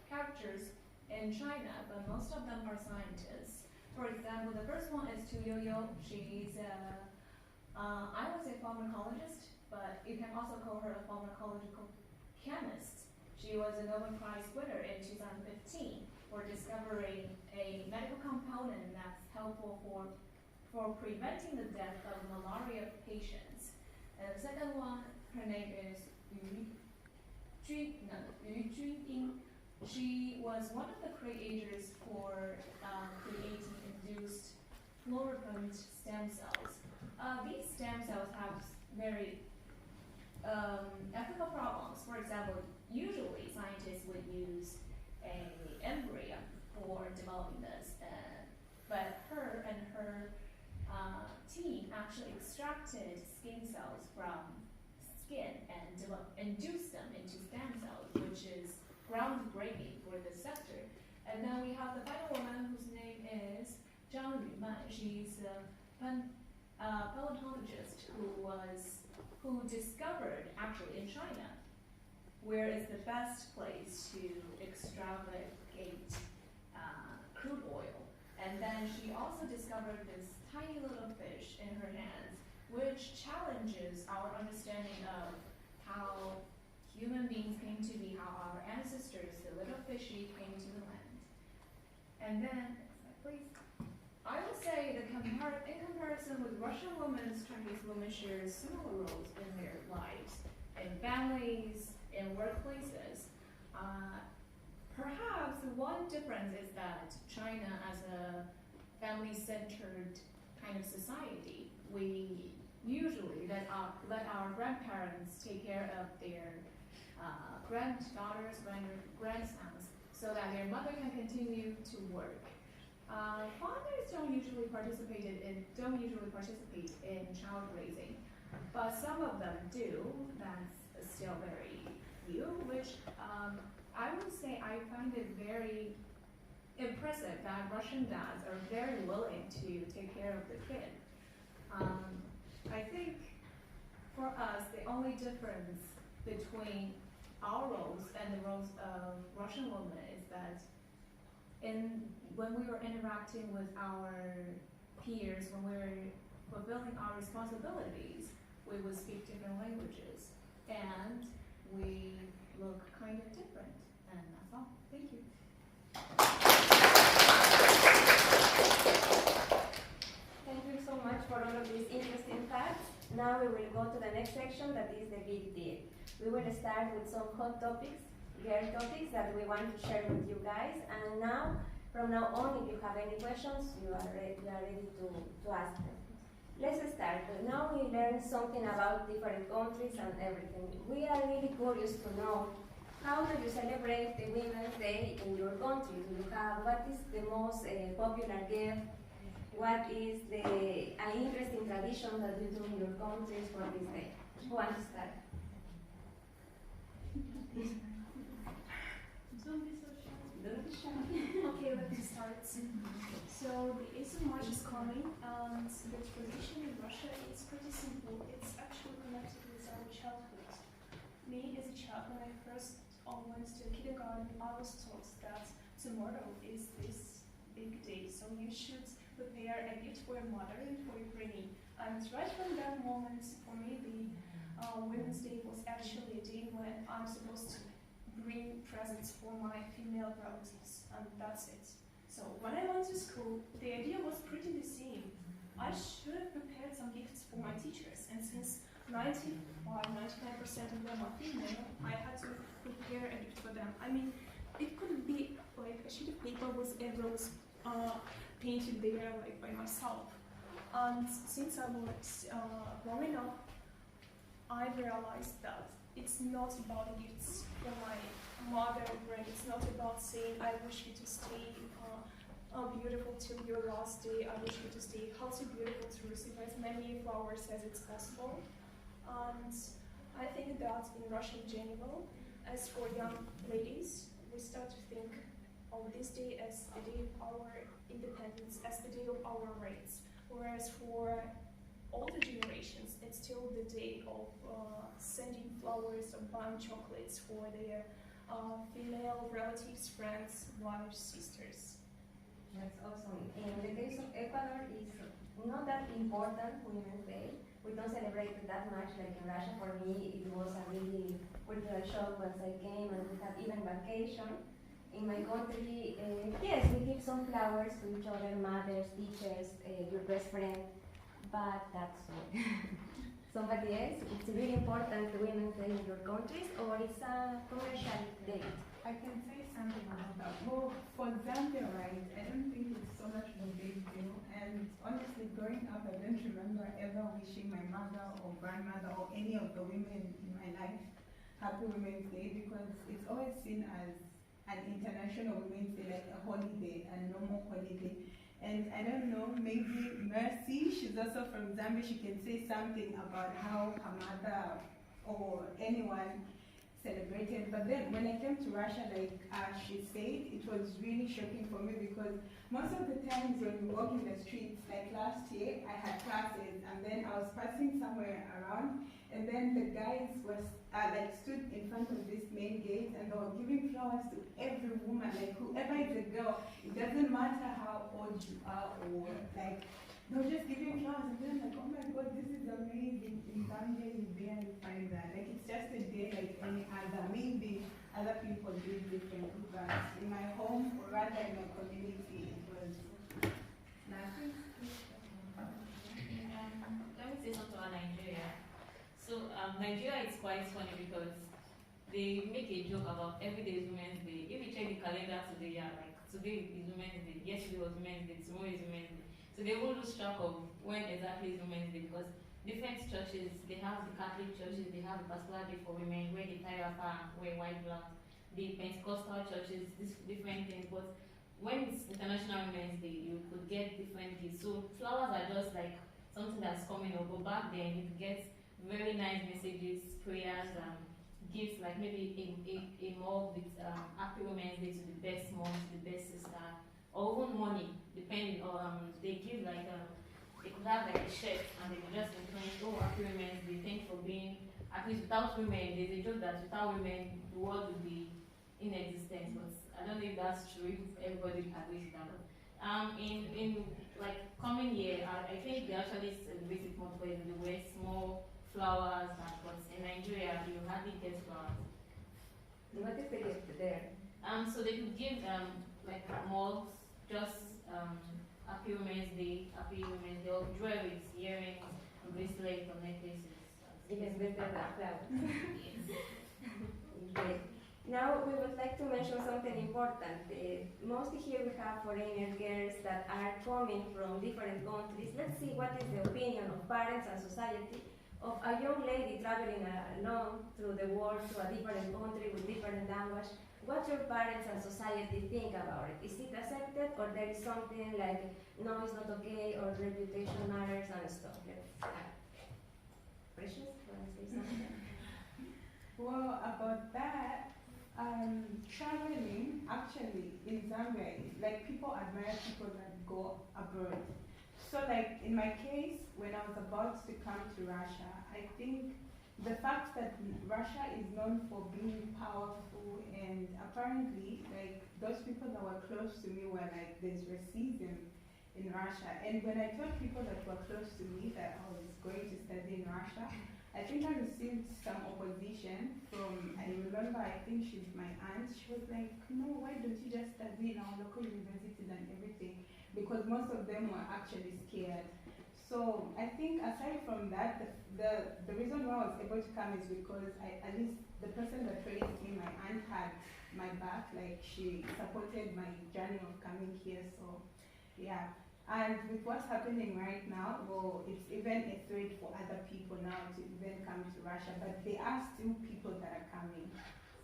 characters in China, but most of them are scientists. For example, the first one is Tu Youyou. She's I would say pharmacologist, but you can also call her a pharmacological chemist. She was a Nobel Prize winner in 2015 for discovering a medical component that's helpful for preventing the death of malaria patients. And the second one, her name is Yu Junying. She was one of the creators for creating induced fluorescent stem cells. These stem cells have very ethical problems. For example, usually scientists would use an embryo for developing this, but her and her team actually extracted skin cells from skin and induced them into stem cells, which is groundbreaking for this sector. And then we have the final woman whose name is Zhang Yuman. She's a paleontologist who discovered, actually in China, where is the best place to extravagate crude oil. And then she also discovered this tiny little fish in her hands, which challenges our understanding of how human beings came to be, how our ancestors, the little fishy, came to the land. And then, please. I would say in comparison with Russian women, Chinese women share similar roles in their lives, in families, in workplaces. Perhaps one difference is that China, as a family-centered kind of society, we usually let our grandparents take care of their granddaughters, grandsons, so that their mother can continue to work. Fathers don't usually participate in child raising, but some of them do. That's still very few, which I would say I find it very impressive that Russian dads are very willing to take care of the kid. I think for us, the only difference between our roles and the roles of Russian women is that when we were interacting with our peers, when we were fulfilling our responsibilities, we would speak different languages, and we look kind of different, and that's all. Thank you. Thank you so much for all of these interesting facts. Now we will go to the next section, that is the big deal. We will start with some hot topics, girl topics that we want to share with you guys, and from now on, if you have any questions, you are ready to ask them. Let's start. Now we learned something about different countries and everything. We are really curious to know, how do you celebrate the Women's Day in your country? What is the most popular gift? What is an interesting tradition that you do in your countries for this day? Who wants to start? Okay, let me start. So the 8th of March is coming, and the tradition in Russia is pretty simple. It's actually connected with our childhood. Me, as a child, when I first went to kindergarten, I was told that tomorrow is this big day, so you should prepare a gift for your mother and for your granny. And right from that moment, for me, the Women's Day was actually a day when I'm supposed to bring presents for my female relatives, and that's it. So when I went to school, the idea was pretty the same. I should have prepared some gifts for my teachers, and since 99% of them are female, I had to prepare a gift for them. I mean, it could be like a sheet of paper with a rose painted there, like by myself. And since I was growing up, I realized that it's not about gifts for my mother and granny. It's not about saying, I wish you to stay beautiful till your last day. I wish you to stay healthy, beautiful, to receive as many flowers as it's possible. And I think that in Russia in general, as for young ladies, we start to think of this day as the day of our independence, as the day of our rights. Whereas for older generations, it's still the day of sending flowers or buying chocolates for their female relatives, friends, wives, sisters. That's awesome. In the case of Ecuador, it's not that important Women's Day. We don't celebrate it that much like in Russia. For me, it was a really cultural shock once I came, and we had even vacation. In my country, yes, we give some flowers to each other, mothers, teachers, your best friend, but that's all. Somebody else, it's really important Women's Day in your countries, or it's a commercial date? I can say something about that. Well, for Zambia, right, I don't think it's so much of a big deal. And honestly, growing up, I don't remember ever wishing my mother or grandmother or any of the women in my life Happy Women's Day, because it's always seen as an international Women's Day, like a holiday, a normal holiday. And I don't know, maybe Mercy, she's also from Zambia, she can say something about how her mother or anyone celebrated. But then when I came to Russia, like she said, it was really shocking for me, because most of the times when we walk in the streets, like last year, I had classes, and then I was passing somewhere around, and then the guys was like stood in front of this main gate, and they were giving flowers to every woman, like whoever is a girl, it doesn't matter how old you are, or like they were just giving flowers, and then like, oh my god, this is amazing. In Zambia, you barely find that. Like it's just a day like any other. Maybe other people do it differently, but in my home, or rather in my community, it was nothing. Let me say something about Nigeria. So Nigeria is quite funny because they make a joke about every day is Women's Day. If you check the calendar today, yeah, like today is Women's Day, yesterday was Women's Day, tomorrow is Women's Day. So they won't lose track of when exactly is Women's Day, because different churches, they have the Catholic churches, they have a particular day for women where they tie wrapper and wear white blouse. The Pentecostal churches, different things. But when it's International Women's Day, you could get different gifts. So flowers are just like something that's coming up. But back then, you could get very nice messages, prayers, gifts, like maybe a mug with Happy Women's Day to the best mom, to the best sister, or even money, depending on, they give like, they could have like a shirt and they could just include, oh, Happy Women's Day, thanks for being, at least without women, there's a joke that without women, the world would be in existence, but I don't know if that's true, if everybody agrees with that. In like coming year, I think they actually celebrate it more because they wear small flowers, but in Nigeria you hardly get flowers. What is the gift there? So they could give like mugs, just Happy Women's Day, or jewelry, earrings, bracelets, or necklaces. Even better than flowers. Yes. Okay. Now we would like to mention something important. Mostly here we have foreigner girls that are coming from different countries. Let's see what is the opinion of parents and society of a young lady traveling alone through the world to a different country with different language. What your parents and society think about it? Is it accepted, or there is something like, no, it's not okay, or reputation matters and stuff? Let's Precious, want to say something? Well, about that, traveling actually in Zambia, like people admire people that go abroad. So like in my case, when I was about to come to Russia, I think the fact that Russia is known for being powerful, and apparently like those people that were close to me were like, there's racism in Russia. And when I told people that were close to me that I was going to study in Russia, I think I received some opposition from, I remember, I think she's my aunt. She was like, no, why don't you just study in our local universities and everything? Because most of them were actually scared. So I think aside from that, the reason why I was able to come is because at least the person that raised me, my aunt, had my back. Like she supported my journey of coming here. So yeah. And with what's happening right now, well, it's even a threat for other people now to even come to Russia, but there are still people that are coming.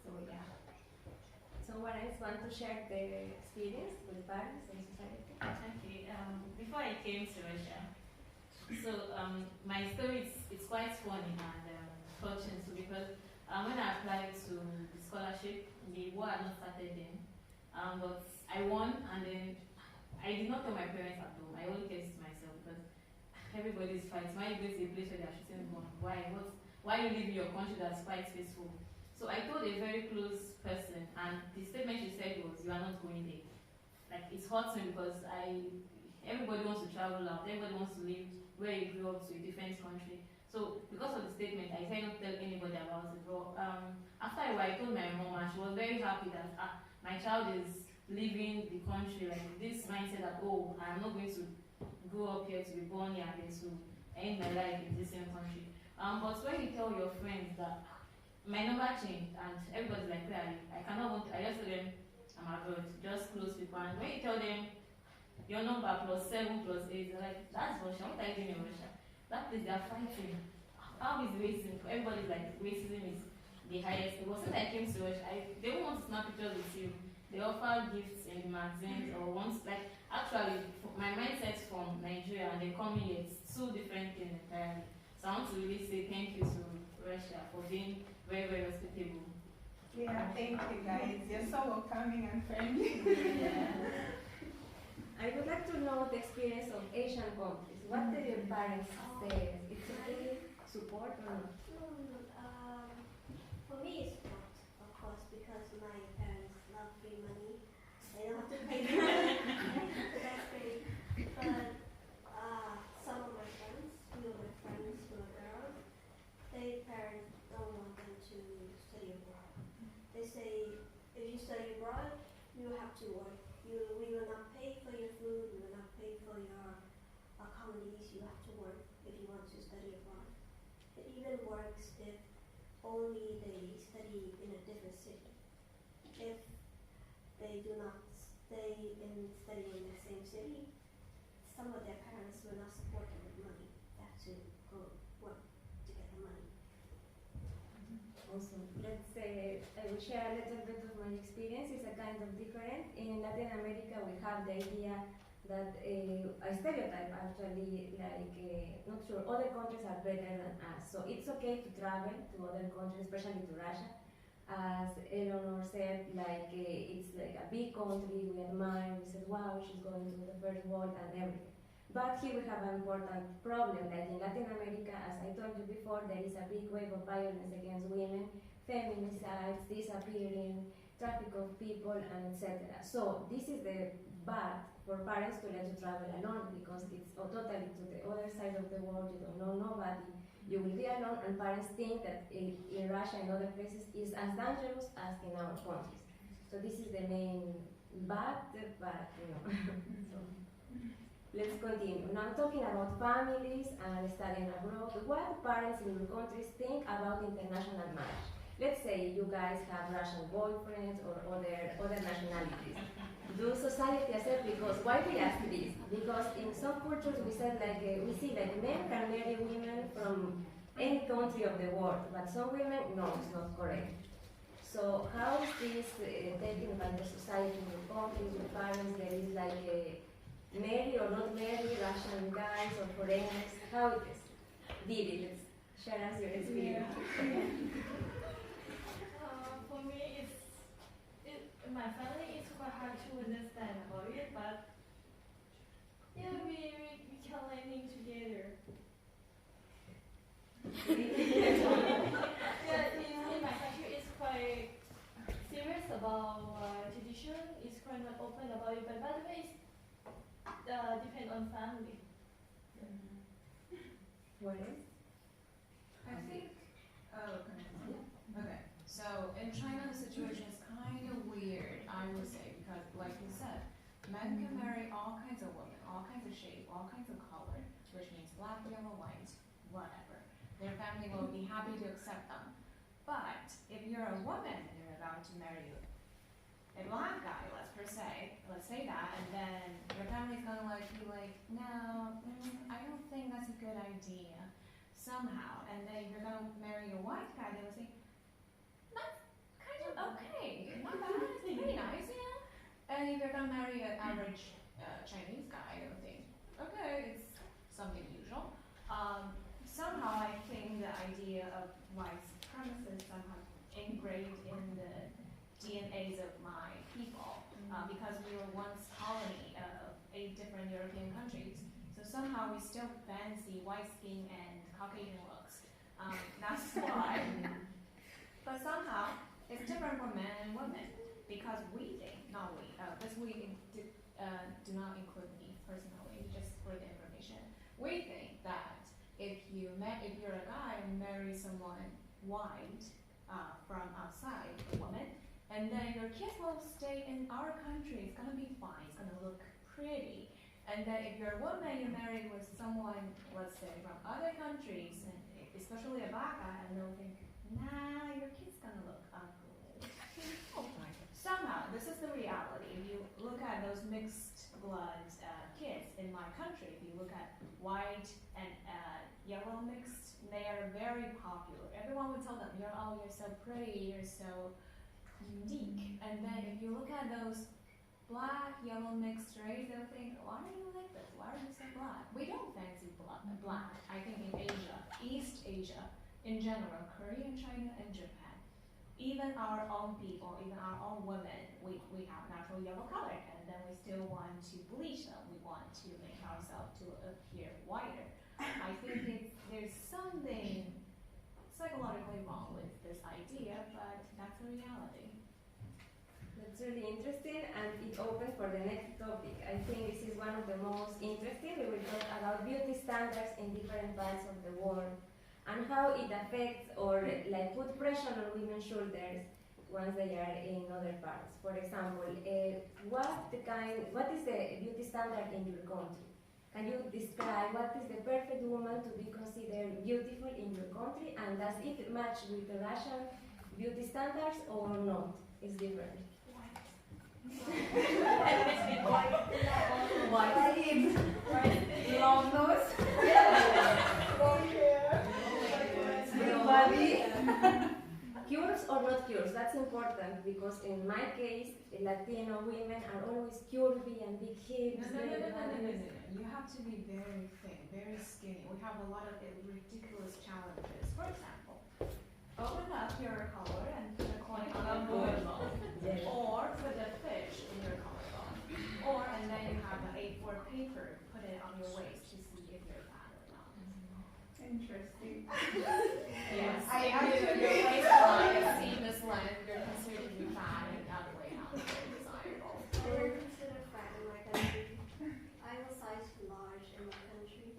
So yeah. Someone else want to share their experience with parents and society? Okay. Before I came to Russia, so my story is quite funny and touching. So because when I applied to the scholarship, the war had not started then, but I won, and then I did not tell my parents at home. I only kept it to myself because everybody's fighting. Why you go to a place where they are shooting bomb? Why? Why you leave your country that's quite peaceful? So I told a very close person, and the statement she said was, "You are not going there." Like, it hurts me because everybody wants to travel out, everybody wants to live where you grew up to a different country. So because of the statement, I said not tell anybody about it. But after a while, I told my mom, and she was very happy that my child is leaving the country, like this mindset that, oh, I'm not going to grow up here to be born here and to end my life in the same country. But when you tell your friends that my number changed and everybody's like, where are you? I just tell them I'm abroad, just close people. And when you tell them your number +7 +8, they're like, that's Russia, what are you doing in Russia? That place they are fighting. How is racism? Everybody's like, racism is the highest. But since I came to Russia, they don't want to snap pictures with you. They offer gifts in the magazines or once, like, actually, my mindset's from Nigeria and they come here, it's two different things entirely. So I want to really say thank you to Russia for being very, very hospitable. Yeah, thank you guys. You're so welcoming and friendly. I would like to know the experience of Asian countries. What do your parents say? It's okay, support or not? For me, it's not, of course, because my parents love free money. They don't have to pay me. So that's great. But some of my friends, few of my friends who are girls, their parents don't want them to study abroad. They say, if you study abroad, you have to work. We will not pay for your food, we will not pay for your accommodations. You have to work if you want to study abroad. It even works if only they study in a different city. If they do not study in the same city, some of their parents will not support them with money. They have to go work to get the money. Also, let's say I will share a little bit of my experience. It's a kind of different. In Latin America, we have the idea that a stereotype actually, like, not sure, other countries are better than us. So it's okay to travel to other countries, especially to Russia. As Eleanor said, like, it's like a big country, we admire, we said, wow, she's going to the first world and everything. But here we have an important problem, like in Latin America, as I told you before, there is a big wave of violence against women, feminicides, disappearing, traffic of people, and etc. So this is the bad for parents to let you travel alone, because it's totally to the other side of the world, you don't know nobody, you will be alone, and parents think that in Russia and other places is as dangerous as in our countries. So this is the main bad, but you know. So, let's continue. Now talking about families and studying abroad, what parents in your countries think about international marriage? Let's say you guys have Russian boyfriends or other nationalities. Do society accept? Because why we ask this? Because in some cultures we said like we see like men can marry women from any country of the world, but some women, no, it's not correct. So how is this taken by the society in your countries, your parents? There is like a marry or not marry Russian guys or foreigners? How it is? Didi, let's share us your experience. For me, my family, it's quite hard to understand about it, but yeah, we can learning together. Yeah, in my country, it's quite serious about tradition. It's quite not open about it, but by the way, it's depend on family. What is? I think, okay, so in China the situation is kind of weird, I would say, because like you said, men can marry all kinds of women, all kinds of shape, all kinds of color, which means black, yellow, white, whatever. Their family will be happy to accept them. But if you're a woman and you're about to marry a black guy, let's say that, and then your family's gonna be like, no, I don't think that's a good idea, somehow. And then if you're gonna marry a white guy, they will say, that's kind of okay, not bad, it's pretty nice, yeah. And if you're gonna marry an average Chinese guy, they'll think, okay, it's something usual. Somehow I think the idea of white supremacy is somehow engraved in the DNAs of my people, because we were once colony of 8 different European countries. So somehow we still fancy white skin and Caucasian looks. That's why. But somehow it's different for men and women because we think, not we, because we do not include me personally, just for the information. We think that if you're a guy and marry someone white from outside, a woman, and then your kids will stay in our country, it's gonna be fine, it's gonna look pretty. And then if you're a woman, you're married with someone, let's say, from other countries, and especially a black guy, and they'll think, nah, your kid's gonna look ugly. Somehow, this is the reality. If you look at those mixed blood kids in my country, if you look at white and yellow mixed, they are very popular. Everyone would tell them, you're so pretty, you're so unique. And then if you look at those black, yellow mixed race, they'll think, why are you like this? Why are you so black? We don't fancy black. I think in Asia, East Asia, in general, Korea, China, and Japan, even our own people, even our own women, we have natural yellow color, and then we still want to bleach them. We want to make ourselves to appear whiter. I think there's something psychologically wrong with this idea, but that's the reality. That's really interesting, and it opens for the next topic. I think this is one of the most interesting. We will talk about beauty standards in different parts of the world and how it affects or like put pressure on women's shoulders once they are in other parts. For example, what is the beauty standard in your country? Can you describe what is the perfect woman to be considered beautiful in your country, and does it match with the Russian beauty standards or not? It's different. White skin, long nose, big body. Cures or not cures? That's important because in my case, Latino women are always curvy and big hips. No. You have to be very thin, very skinny. We have a lot of ridiculous challenges. For example, open up your collar and put a coin on a collarbone, or put a fish in your collarbone, and then you have an A4 paper, put it on your waist to see if you're fat or not. Interesting. Yes, I if actually- your waistline is seen this length, you're considered to be fat and other way not very desirable. I'm considered fat in my country. I'm a size large in my country.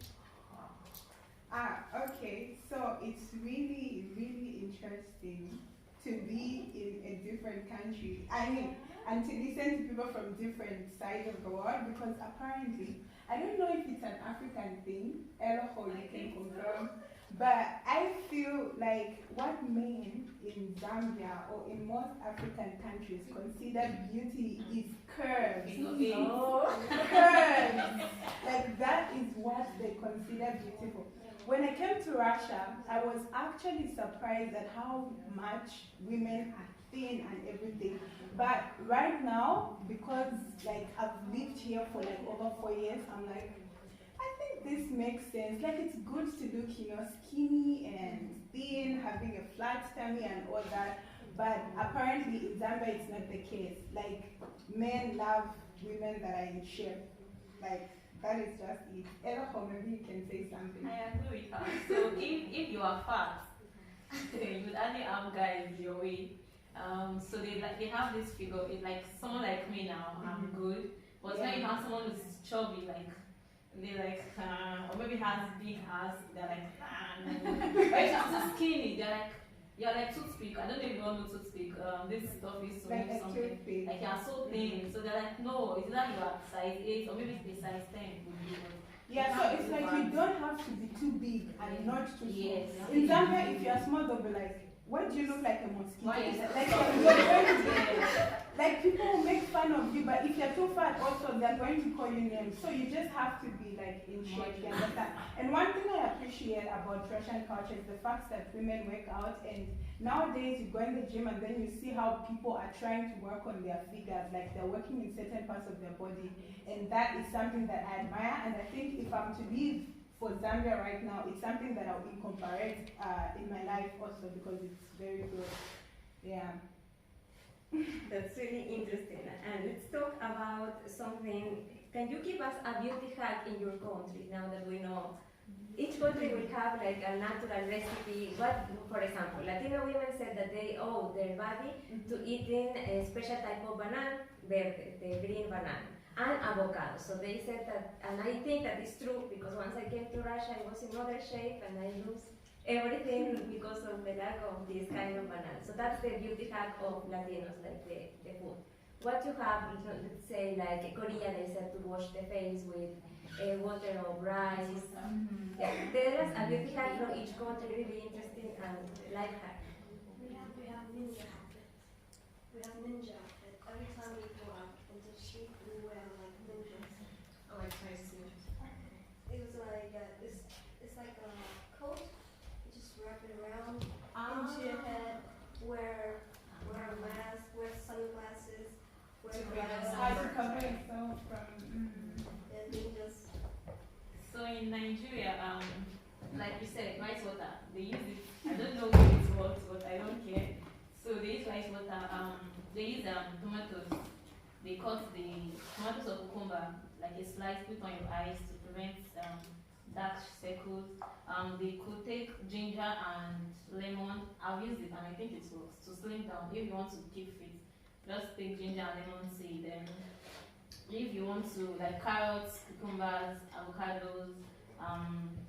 Okay, so it's really, really interesting to be in a different country. I mean, and to listen to people from different sides of the world, because apparently, I don't know if it's an African thing, or you can confirm, but I feel like what men in Zambia or in most African countries consider beauty is curves. Curves. Like that is what they consider beautiful. When I came to Russia, I was actually surprised at how much women are thin and everything. But right now, because like I've lived here for like over 4 years, I'm like, I think this makes sense. Like it's good to look, skinny and thin, having a flat tummy and all that. But apparently in Zambia, it's not the case. Like men love women that are in shape. Like that is just it. Eloko, maybe you can say something. I agree with her. So if you are fat, you would only have guys your way. So they have this figure. It's like someone like me now, I'm good. But when you have someone who's chubby, like they like, or maybe has big ass, they're like, but if you're so skinny, they're like, you're like toothpick. I don't know if you know toothpick. This stuff is so Like a something. toothpick. Like you're so thin. So they're like, no, it's either you are size 8 or maybe it's a size 10. Yeah, so it's like you don't have to be too big and not too small. Yes. In Zambia, if you're small, they'll be like, why do you look like a mosquito? Why is that? Like, you're going to be, like people will make fun of you, but if you're too fat also, they're going to call you names. So you just have to be like in shape, you understand? And one thing I appreciate about Russian culture is the fact that women work out, and nowadays you go in the gym and then you see how people are trying to work on their figures, like they're working in certain parts of their body, and that is something that I admire. And I think if I'm to leave for Zambia right now, it's something that I'll incorporate in my life also because it's very good. Yeah. That's really interesting. And let's talk about something. Can you give us a beauty hack in your country now that we know? Each country will have like a natural recipe. What, for example, Latino women said that they owe their body to eating a special type of banana, verde, the green banana, and avocado. So they said that, and I think that is true because once I came to Russia, I was in other shape and I lose everything because of the lack of this kind of banana. So that's the beauty hack of Latinos, like the food. What you have, let's say like Korea, they said to wash the face with water or rice. Yeah, there is a beauty hack from each country, really interesting and life hack. We have ninja outfit. We have ninja outfit. Every time we go out in the street, we wear like ninjas. Oh, like TSU. It was like it's like a coat. You just wrap it around into your head. Wear a mask. Wear sunglasses. Wear glasses. How to cover yourself from. Yeah, ninjas. So in Nigeria, like you said, rice water, they use it. I don't know if it works, but I don't care. So they use rice water. They use tomatoes. They cut the tomatoes or cucumber like a slice, put on your eyes to prevent dark circles. They could take ginger and lemon. I've used it and I think it works to slim down. If you want to keep fit, just take ginger and lemon seed. Then if you want to, like carrots, cucumbers, avocados,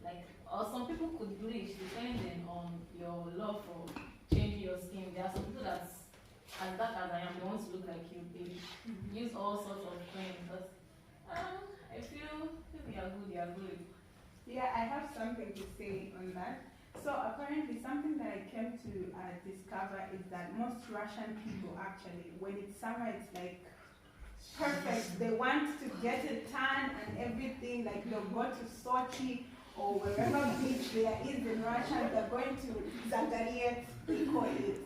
like, or some people could bleach depending on your love for changing your skin. There are some people that's as dark as I am, they want to look like you. They use all sorts of cream, but I feel if they are good. Yeah, I have something to say on that. So apparently something that I came to discover is that most Russian people actually, when it's summer, it's like perfect. They want to get a tan and everything, like they'll go to Sochi or wherever beach there is in Russia, they're going to Zagreb, they call it.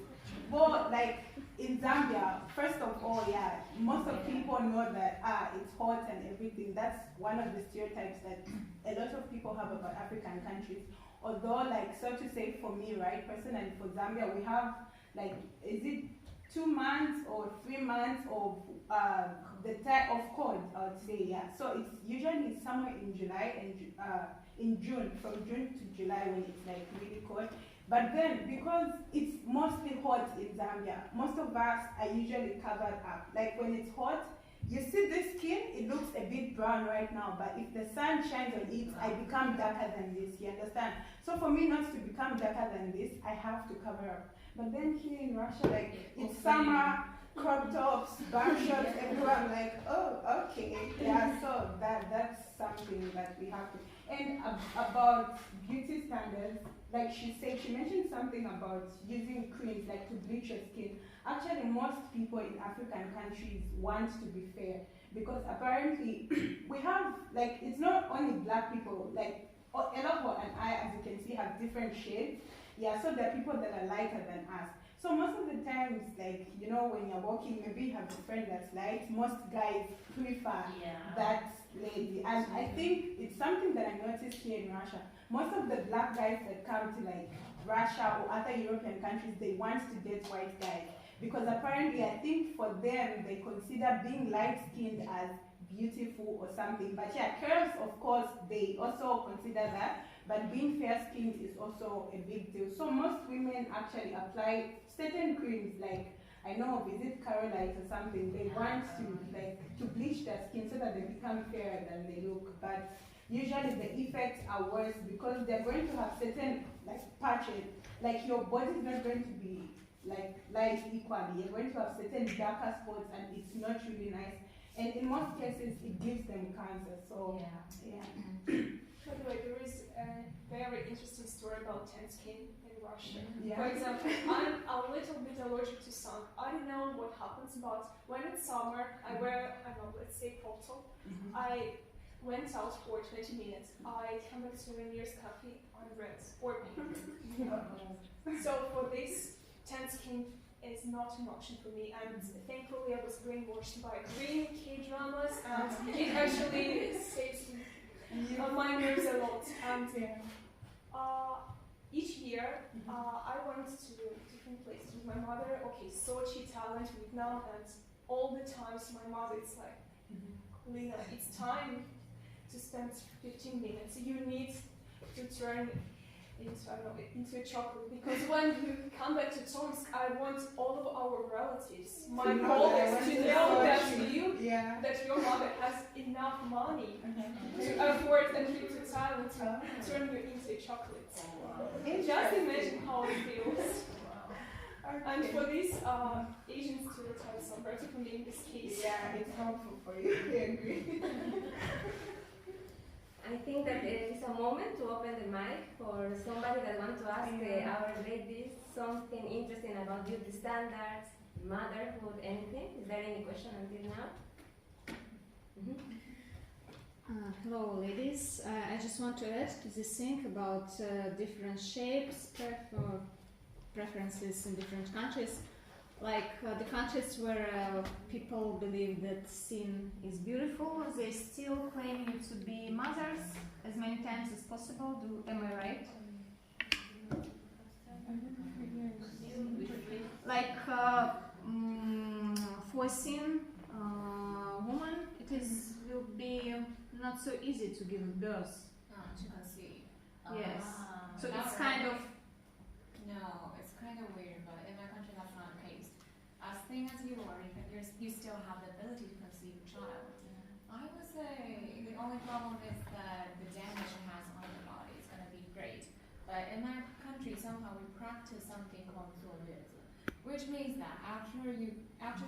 But like in Zambia, first of all, yeah, most of people know that it's hot and everything. That's one of the stereotypes that a lot of people have about African countries. Although, like, so to say for me, right, personally for Zambia, we have like, is it 2 months or 3 months of the type of cold, I would say, yeah. So it's usually somewhere in July and in June, from June to July when it's like really cold. But then, because it's mostly hot in Zambia, most of us are usually covered up. Like when it's hot, you see the skin, it looks a bit brown right now, but if the sun shines on it, I become darker than this, you understand? So for me not to become darker than this, I have to cover up. But then here in Russia, like, it's summer, crop tops, bar shorts, everyone like, oh, okay. Yeah, so that's something that we have to. And about beauty standards, like she mentioned something about using creams, like to bleach your skin. Actually, most people in African countries want to be fair because apparently we have, like, it's not only black people, like Eloho and I, as you can see, have different shades. Yeah, so there are people that are lighter than us. So most of the times, like, you know, when you're walking, maybe you have a friend that's light, most guys prefer that lady. And I think it's something that I noticed here in Russia. Most of the black guys that come to like Russia or other European countries, they want to date white guys. Because apparently, I think for them, they consider being light-skinned as beautiful or something. But yeah, curves, of course, they also consider that. But being fair-skinned is also a big deal. So most women actually apply certain creams, like, I know, is it Carolite or something? They want to bleach their skin so that they become fairer than they look. But usually the effects are worse because they're going to have certain like patches. Like your body is not going to be like light equally. You're going to have certain darker spots and it's not really nice. And in most cases, it gives them cancer. So yeah. By the way, there is a very interesting story about tan skin in Russia. Yeah. For example, I'm a little bit allergic to sun. I don't know what happens, but when it's summer, I wear, I don't know, let's say polo. I went out for 20 minutes. I come back to my nearest cafe on red or pink. So for this, tan skin is not an option for me, and thankfully I was brainwashed by green K-dramas, and it actually saves my nerves a lot. And each year, I went to different places with my mother. Okay, Sochi, Thailand, Vietnam, and all the times my mother is like, Lena, it's time to spend 15 minutes. You need to turn into, I don't know, into a chocolate, because when you come back to Tomsk, I want all of our relatives, my colleagues, to know that your mother has enough money to afford a trip to Thailand to turn you into a chocolate. Just imagine how it feels. And for these Asian stereotypes, particularly in this case. Yeah, it's helpful for you. I agree. I think that it is a moment to open the mic for somebody that wants to ask our ladies something interesting about beauty standards, motherhood, anything. Is there any question until now? Hello, ladies. I just want to add to this thing about different shapes, preferences in different countries. Like the countries where people believe that sin is beautiful, they still claim you to be mothers as many times as possible. Am I right? Like for sin woman, will be not so easy to give birth. To conceive. Yes. So Not it's kind of. No, it's kind of weird, but in my country that's not the case. As thin as you are, you still have the ability to conceive a child. I would say the only problem is that the damage it has on the body is going to be great. But in my country, somehow we practice something called hode, which means that after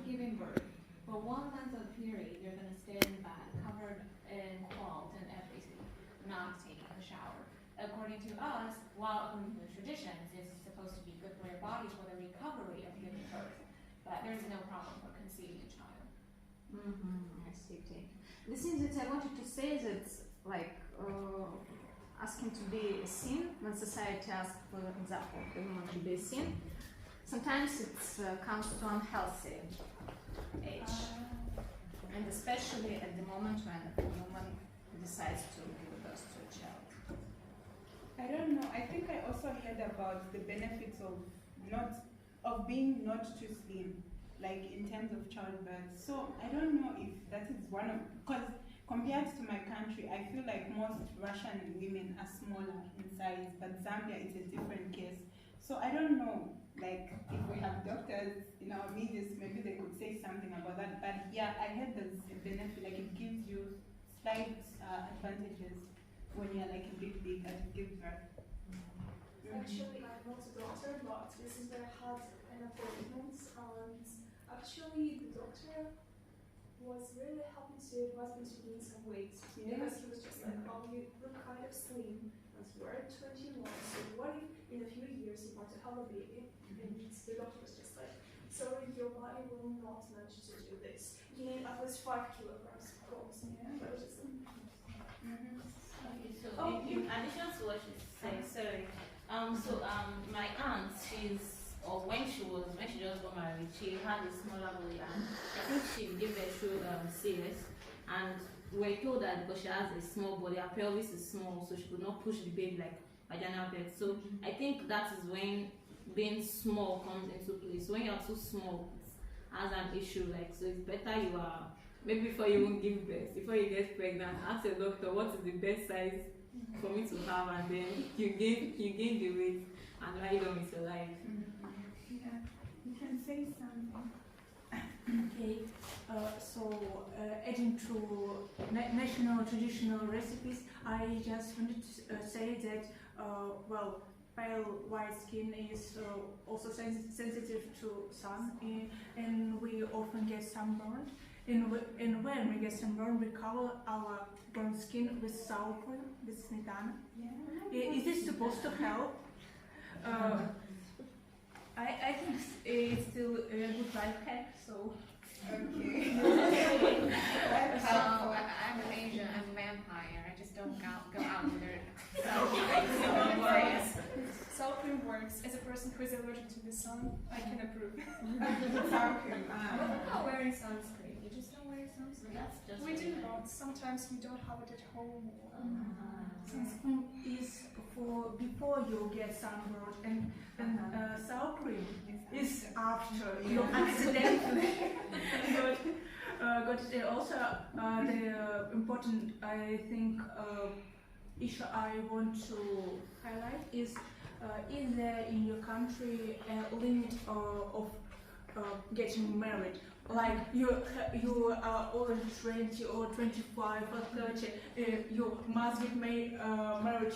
giving birth, for 1 month of period, you're going to stay in the bed, covered in cloth and everything, not taking a shower. According to us, while according to the traditions, it's supposed to be good for your body for the recovery of giving birth. But there's no problem for conceiving a child. I see. The thing that I wanted to say is that, like, asking to be a sin, when society asks, for example, the woman to be a sin, sometimes it comes to unhealthy age. And especially at the moment when a woman decides to give birth to a child. I don't know. I think I also heard about the benefits of being not too slim, like in terms of childbirth. So I don't know if that is one of, because compared to my country, I feel like most Russian women are smaller in size, but Zambia is a different case. So I don't know, like if we have doctors in our medias, maybe they could say something about that. But yeah, I heard there's a benefit, like it gives you slight advantages when you're like a big and you give birth. Actually, I'm not a doctor, but this is where I had an appointment, and actually the doctor was really happy to advise me to gain some weight, because he was just like, oh, you look kind of slim, and you are 21, so what if in a few years you want to have a baby? And the doctor was just like, sorry, your body will not manage to do this. You need at least 5 kilograms, of course. But it's just, Okay, so in addition to what she's saying, sorry. My aunt, when she just got married, she had a smaller body, and I think she gave birth through CS, and we're told that because she has a small body, her pelvis is small, so she could not push the baby like vaginal birth. So I think that is when being small comes into place. When you're too small, it has an issue. Like, so it's better you are, maybe before you won't give birth, before you get pregnant, ask your doctor what is the best size for me to have, and then you gain the weight and ride on with your life. Yeah, you can say something. Okay, adding to national traditional recipes, I just wanted to say that, pale white skin is also sensitive to sun, and we often get sunburned. And when we get sunburned, we cover our burned skin with sour cream, with smetana. Yeah. Is this supposed to help? I think it's still a good life hack, so. Okay. I'm an Asian, I'm a vampire. I just don't go out with it. sour cream works. As a person who is allergic to the sun, I can approve. Sour cream. I'm not wearing sunscreen. You just don't wear sunscreen. That's just We do, but sometimes we don't have it at home. sunscreen is for before you get sunburned, and sour cream is after you accidentally got it. Also, the important, I think, issue I want to highlight is there in your country a limit of getting married? Like you are already 20 or 25 or 30, you must get married.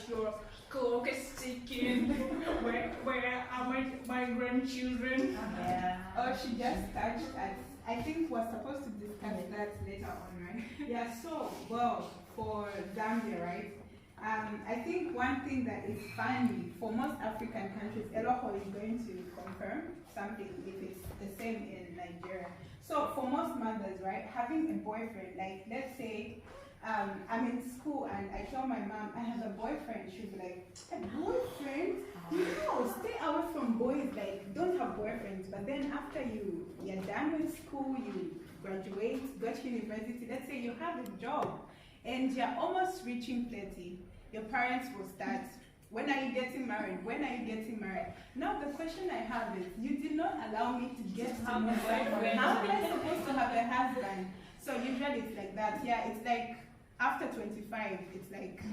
Your clock is ticking. Where are my grandchildren? Yeah. Oh, she just touched us. I think we're supposed to discuss that later on, right? Yeah. So, well, for Zambia, right? I think one thing that is funny for most African countries, Eloho is going to confirm something if it's the same in Nigeria. So for most mothers, right, having a boyfriend, like let's say I'm in school and I tell my mom I have a boyfriend, she'll be like, a boyfriend? No, stay away from boys, like don't have boyfriends. But then after you're done with school, you graduate, go to university, let's say you have a job and you're almost reaching 30, your parents will start, when are you getting married? When are you getting married? Now the question I have is, you did not allow me to get to know boyfriend. How am I supposed to have a husband? So usually it's like that. Yeah, it's like after 25, it's like,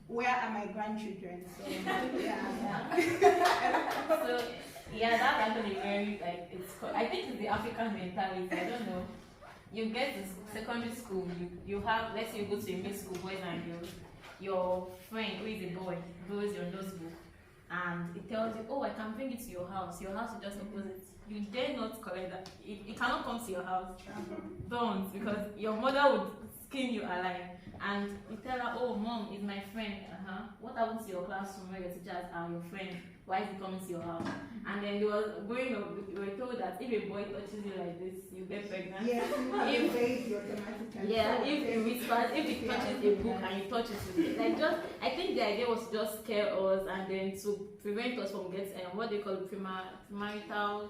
where are my grandchildren? So yeah. So yeah, that's actually very like I think it's the African mentality. I don't know. You get to secondary school, you have, let's say you go to a mixed school, boys and girls. Your friend who is a boy borrows your notebook and it tells you, oh, I can bring it to your house. Your house is just opposite. You dare not collect that. It cannot come to your house. Don't, because your mother would skin you alive. And you tell her, oh, mom is my friend. What happened to your classroom where your teachers are your friend? Why is he coming to your house? And then you were told that if a boy touches you like this, you get pregnant. Yes, if you whisper, if he touches a book and you touch it, like just, I think the idea was to just scare us and then to prevent us from getting what they call premarital,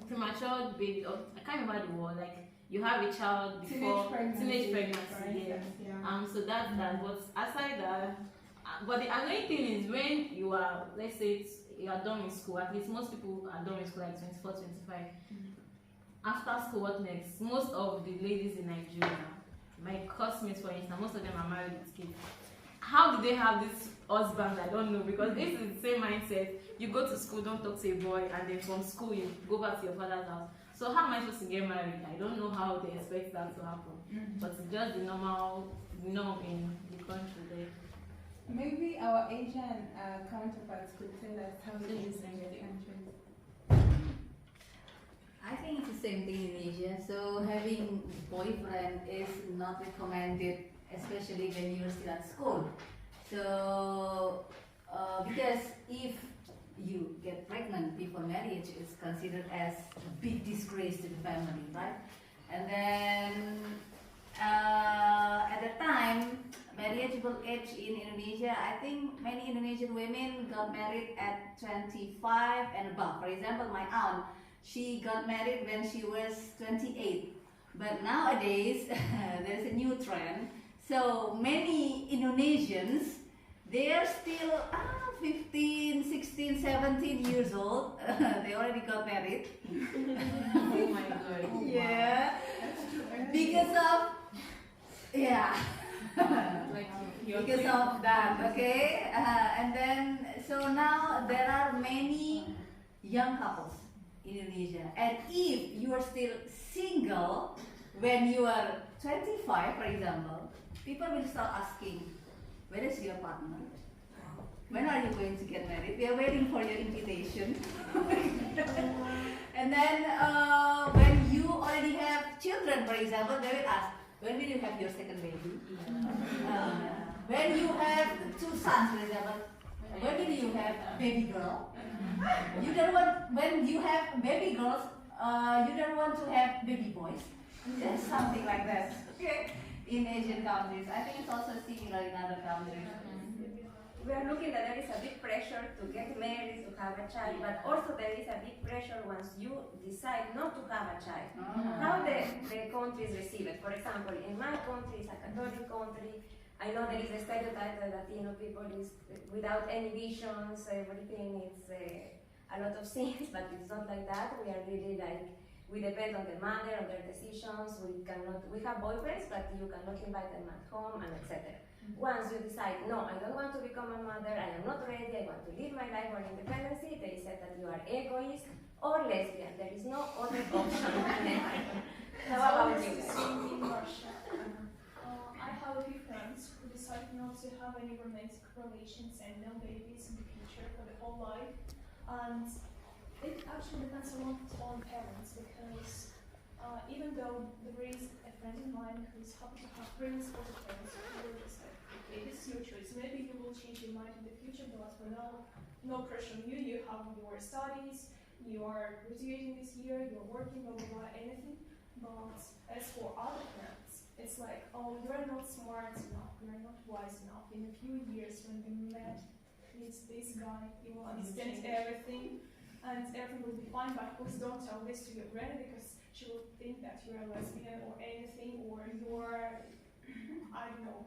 premature baby. Or, I can't remember the word. Like you have a child before teenage pregnancy. So that's that. But aside that. But the annoying thing is when you are, let's say you are done with school, at least most people are done with school like 24, 25. After school, what next? Most of the ladies in Nigeria, my classmates for instance, most of them are married with kids. How do they have this husband? I don't know, because this is the same mindset. You go to school, don't talk to a boy, and then from school you go back to your father's house. So how am I supposed to get married? I don't know how they expect that to happen. But it's just the normal norm in the country there. Maybe our Asian counterparts could tell us how it is in their countries. I think it's the same thing in Asia. So having boyfriend is not recommended, especially when you're still at school. So because if you get pregnant before marriage, it's considered as a big disgrace to the family, right? And then at the time, marriageable age in Indonesia, I think many Indonesian women got married at 25 and above. For example, my aunt, she got married when she was 28. But nowadays, there's a new trend. So many Indonesians, they are still 15, 16, 17 years old. They already got married. Oh my God. Yeah. Because of, because of that, okay? And then, so now there are many young couples in Indonesia. And if you are still single, when you are 25, for example, people will start asking, where is your partner? When are you going to get married? We are waiting for your invitation. And then when you already have children, for example, they will ask, when will you have your second baby? When you have 2 sons, for example, when will you have baby girl? You don't want, when you have baby girls, you don't want to have baby boys. Just something like that. Okay. In Asian countries, I think it's also similar in other countries. We are looking that there is a big pressure to get married, to have a child, but also there is a big pressure once you decide not to have a child. How the countries receive it. For example, in my country, it's a Catholic country, I know there is a stereotype that Latino people is without any visions, everything is a lot of things, but it's not like that. We are really like, we depend on the mother, on their decisions. We have boyfriends, but you cannot invite them at home, and etc. Once you decide, no, I don't want to become a mother, I am not ready, I want to live my life for independence, they said that you are egoist or lesbian. There is no other option. How about you? In Russia, I have a few friends who decided not to have any romantic relations and no babies in the future for the whole life. And it actually depends a lot on parents, because even though there is a friend of mine who's happy to have really supportive parents who will just like, okay, this is your choice. Maybe you will change your mind in the future, but for now, no pressure on you. You have your studies, you are graduating this year, you're working, blah blah blah, anything. But as for other friends, it's like, oh, you're not smart enough, you're not wise enough. In a few years, when you met this guy, you will understand everything, and everything will be fine. But please don't tell this to your granny, because she will think that you're a lesbian or anything, or you're, I don't know,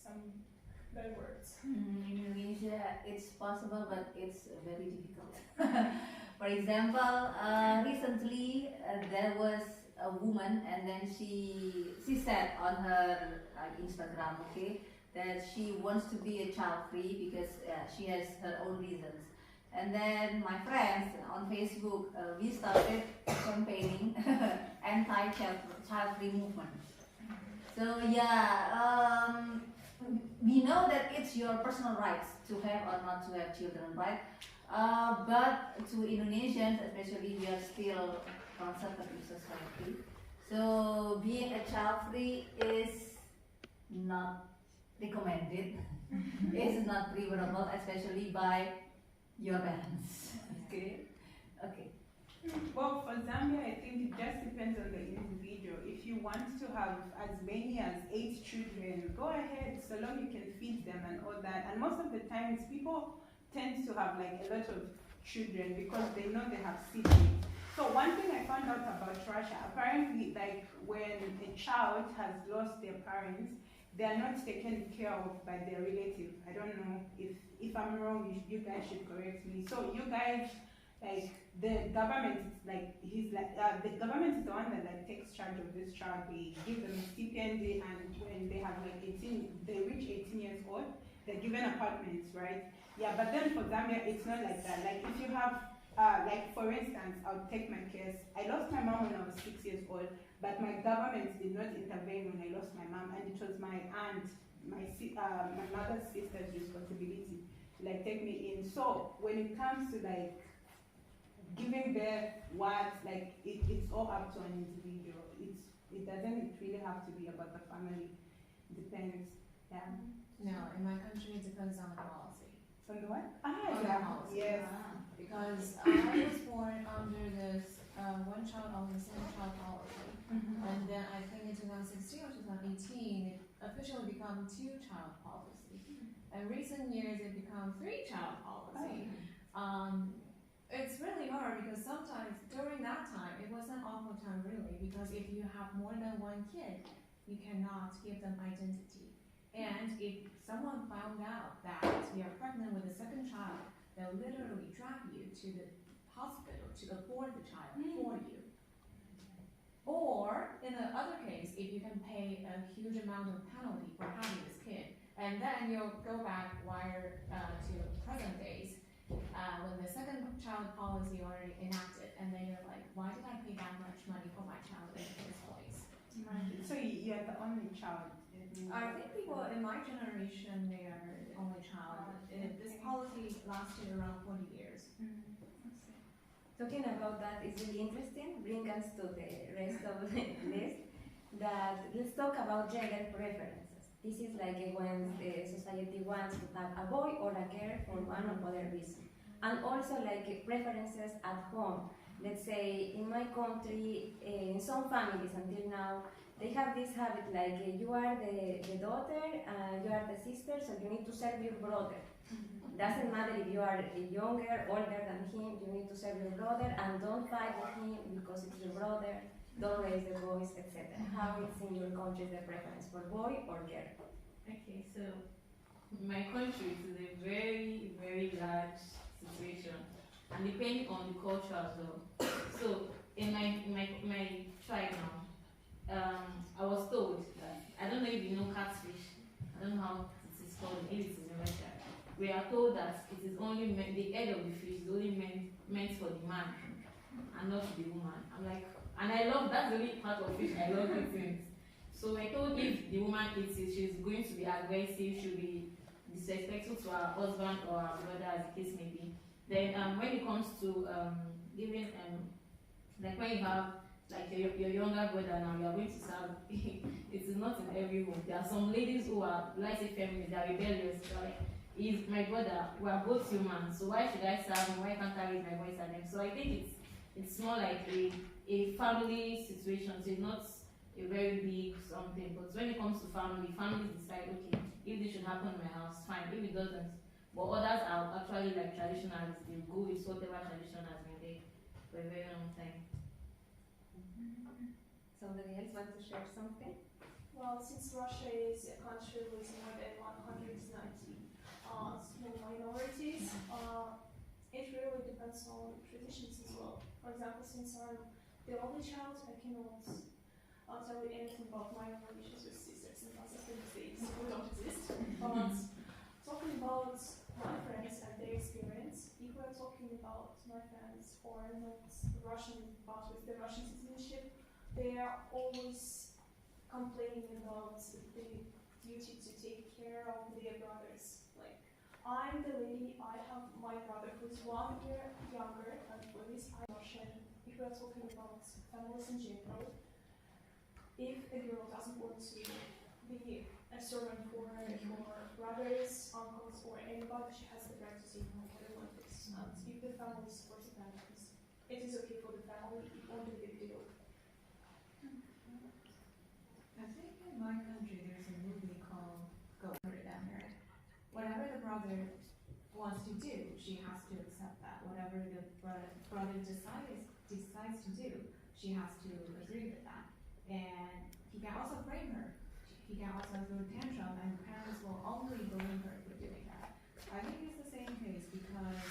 some bad words. In Indonesia, it's possible, but it's very difficult. For example, recently there was a woman, and then she said on her Instagram, okay, that she wants to be a child free because she has her own reasons. And then my friends on Facebook, we started campaigning anti-child free movement. So yeah, we know that it's your personal rights to have or not to have children, right? But to Indonesians, especially, we are still conservative society. So being a child free is not recommended. It's not preferable, especially by your parents. Okay. Okay. Well, for Zambia, I think it just depends on the individual. If you want to have as many as 8 children, go ahead, so long you can feed them and all that. And most of the times, people tend to have like a lot of children because they know they have siblings. So one thing I found out about Russia, apparently, like when a child has lost their parents, they are not taken care of by their relative. I don't know if I'm wrong. You guys should correct me. So you guys, like the government, like the government is the one that like takes charge of this child. They give them a stipend, and when they have like 18, they reach 18 years old, they're given apartments, right? Yeah, but then for Zambia, it's not like that. Like if you have, like for instance, I'll take my case. I lost my mom when I was 6 years old, but my government did not intervene when I lost my mom, and it was my aunt, my mother's sister's responsibility to like take me in. So when it comes to like giving birth, like it's all up to an individual. It doesn't really have to be about the family. It depends. Yeah. No, in my country it depends on the policy. On the what? On the policy. Yes. Because I was born under this one-child only, single-child policy. And then I think in 2016 or 2018, it officially became two-child policy. In recent years, it became three-child policy. It's really hard because sometimes during that time, it was an awful time really, because if you have more than one kid, you cannot give them identity. And if someone found out that you're pregnant with a second child, they'll literally drag you to the hospital to abort the child for you. Or, in the other case, if you can pay a huge amount of penalty for having this kid, and then you'll go back to present days, when the second child policy already enacted, and then you're like, why did I pay that much money for my child in the first place? So you're the only child. I think people in my generation, they are the only child. This policy lasted around 40 years. Talking about that is really interesting. Bring us to the rest of the list. Let's talk about gender preferences. This is like when the society wants to have a boy or a girl for one or other reason. And also like preferences at home. Let's say in my country, in some families until now, they have this habit like you are the daughter, you are the sister, so you need to serve your brother. Doesn't matter if you are younger, older than him, you need to serve your brother and don't fight with him because it's your brother, don't raise the voice, etc. How is in your country the preference for boy or girl? Okay, so my country is a very, very large situation, and depending on the culture as well. So in my tribe now, I was told that, I don't know if you know catfish. I don't know how it is called. Maybe it is in Russia. We are told that it is only meant, the egg of the fish is only meant for the man and not the woman. I'm like, and I love, that's the only part of fish I love eating. So I told if the woman eats it, she's going to be aggressive, she'll be disrespectful to her husband or her brother, as the case may be. Then when it comes to giving, like when you have like your younger brother now, you are going to serve, it is not in every home. There are some ladies who are, like say feminists, they are rebellious. They're like, he's my brother, we are both humans, so why should I serve him? Why can't I raise my voice at them? So I think it's more like a family situation, so it's not a very big something. But when it comes to families decide, okay, if this should happen in my house, fine. If it doesn't, but others are actually like traditionalists. They go with whatever tradition has been there for a very long time. Somebody else want to share something? Well, since Russia is a country with more than 190 small minorities, it really depends on traditions as well. For example, since I'm the only child, I cannot tell you anything about my relations with sisters and cousins because they don't exist. But talking about my friends and their experience, if we're talking about my friends who are not Russian but with the Russian citizenship, they are always complaining about the duty to take care of their brothers. Like, I'm the lady, I have my brother who's 1 year younger, and for this I'm Russian. If we're talking about families in general, if a girl doesn't want to be a servant for her brothers, uncles, or anybody, she has the right to say no, I don't want this. And if the family supports the families, it is okay for the family, it won't be a big deal. I think in my country there's a movie called Go Married and Married. Whatever the brother wants to do, she has to accept that. Whatever the brother decides to do, she has to agree with that. And he can also blame her. He can also throw a tantrum, and parents will only blame her for doing that. I think it's the same case because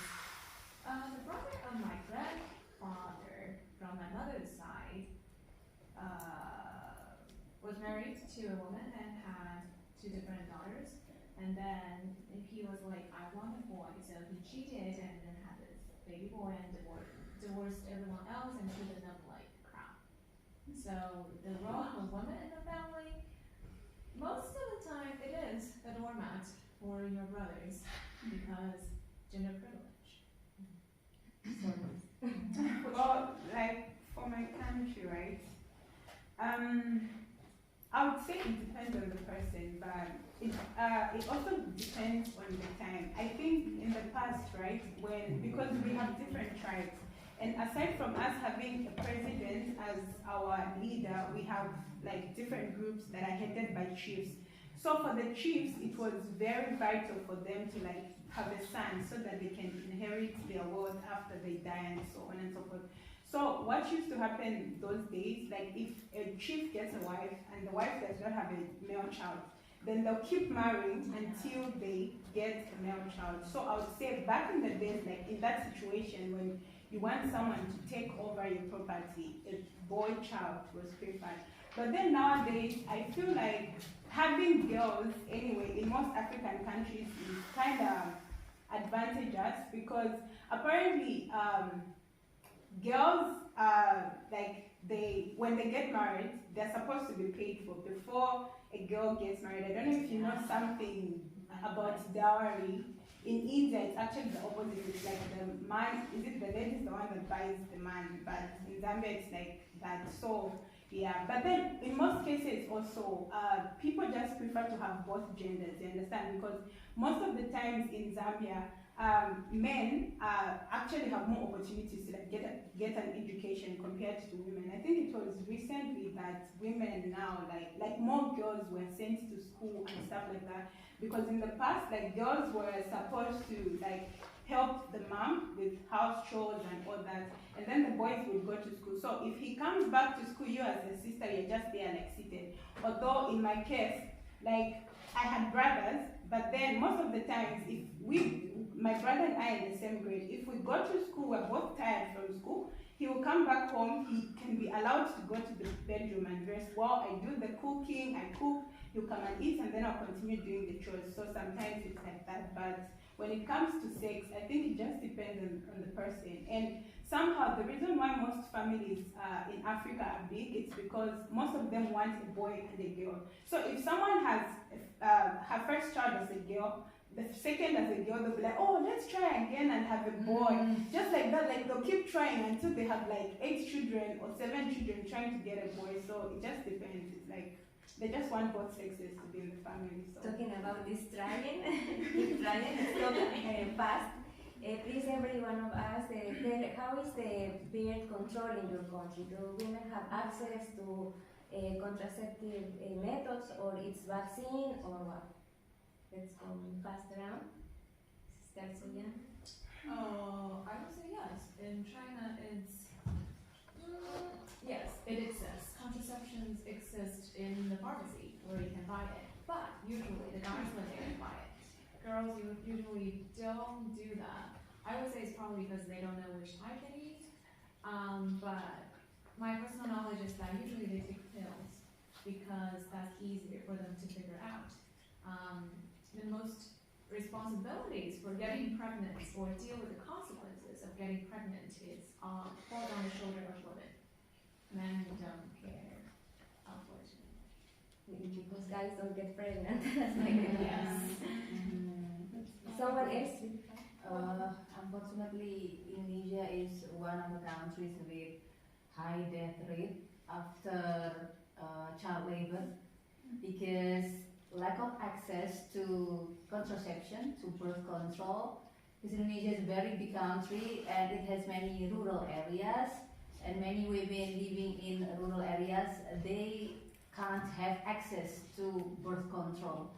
the brother of my grandfather from my mother's side was married to a woman and had 2 different daughters. And then he was like, I want a boy. So he cheated and then had this baby boy and divorced everyone else and treated them like crap. So the role of a woman in the family, most of the time it is a doormat for your brothers because gender privilege. Well, like for my country, right? I would say it depends on the person, but it also depends on the time. I think in the past, right, because we have different tribes, and aside from us having a president as our leader, we have like different groups that are headed by chiefs. So for the chiefs, it was very vital for them to like have a son so that they can inherit their wealth after they die and so on and so forth. So what used to happen those days, like if a chief gets a wife and the wife does not have a male child, then they'll keep marrying until they get a male child. So I would say back in the days, like in that situation when you want someone to take over your property, a boy child was preferred. But then nowadays, I feel like having girls anyway in most African countries is kind of advantageous because apparently girls like when they get married, they're supposed to be paid for before a girl gets married. I don't know if you know something about dowry. In India, it's actually the opposite. It's like the man, is it the lady is the one that buys the man, but in Zambia it's like that. So yeah, but then in most cases also, people just prefer to have both genders, you understand? Because most of the times in Zambia, men actually have more opportunities to like, get an education compared to women. I think it was recently that women now, like more girls were sent to school and stuff like that. Because in the past, like girls were supposed to like help the mom with house chores and all that, and then the boys would go to school. So if he comes back to school, you as a sister, you're just there like seated. Although in my case, like I had brothers, but then most of the times, if my brother and I in the same grade, if we go to school, we're both tired from school, he will come back home, he can be allowed to go to the bedroom and rest while I do the cooking, I cook, he'll come and eat, and then I'll continue doing the chores. So sometimes it's like that, but when it comes to sex, I think it just depends on the person. And somehow the reason why most families in Africa are big, it's because most of them want a boy and a girl. So if someone has her first child as a girl, the second as a girl, they'll be like, oh, let's try again and have a boy. Just like that, like they'll keep trying until they have like 8 children or 7 children trying to get a boy. So it just depends. It's like they just want both sexes to be in the family. So. Talking about this trying, keep trying, it's not fast. Please, every one of us, tell how is the birth control in your country? Do women have access to contraceptive methods, or it's vaccine, or what? Let's go fast around. Start so young. I would say yes. In China, it's yes, it exists. Contraceptions exist in the pharmacy where you can buy it, but usually the guys live there and buy it. Girls usually don't do that. I would say it's probably because they don't know which type they need. But my personal knowledge is that usually they take pills because that's easier for them to figure out. The most responsibilities for getting pregnant or deal with the consequences of getting pregnant is falls on the shoulder of women. Men don't care, unfortunately. Because guys don't get pregnant. That's my Yes. Someone else? Unfortunately, Indonesia is one of the countries with high death rate after child labor because lack of access to contraception, to birth control. Because Indonesia is a very big country and it has many rural areas, and many women living in rural areas, they can't have access to birth control.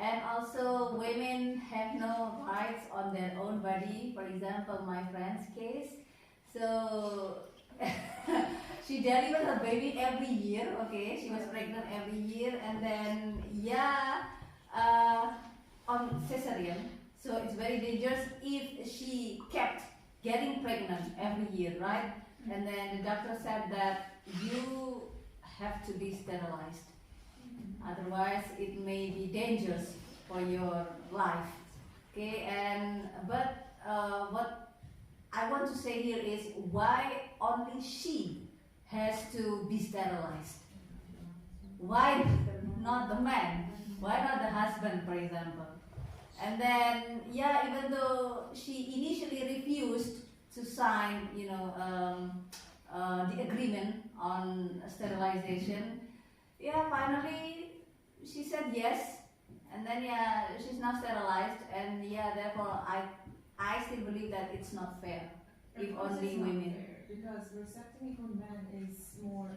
And also women have no rights on their own body. For example, my friend's case, so she delivered her baby every year, okay? She was pregnant every year, and then, on cesarean. So it's very dangerous if she kept getting pregnant every year, right? And then the doctor said that you have to be sterilized. Otherwise, it may be dangerous for your life, okay? But what I want to say here is why only she has to be sterilized? Why not the man? Why not the husband, for example? And then, even though she initially refused to sign, the agreement on sterilization, finally she said yes, and then she's now sterilized, and therefore I still believe that it's not fair if only women. Because resecting for men is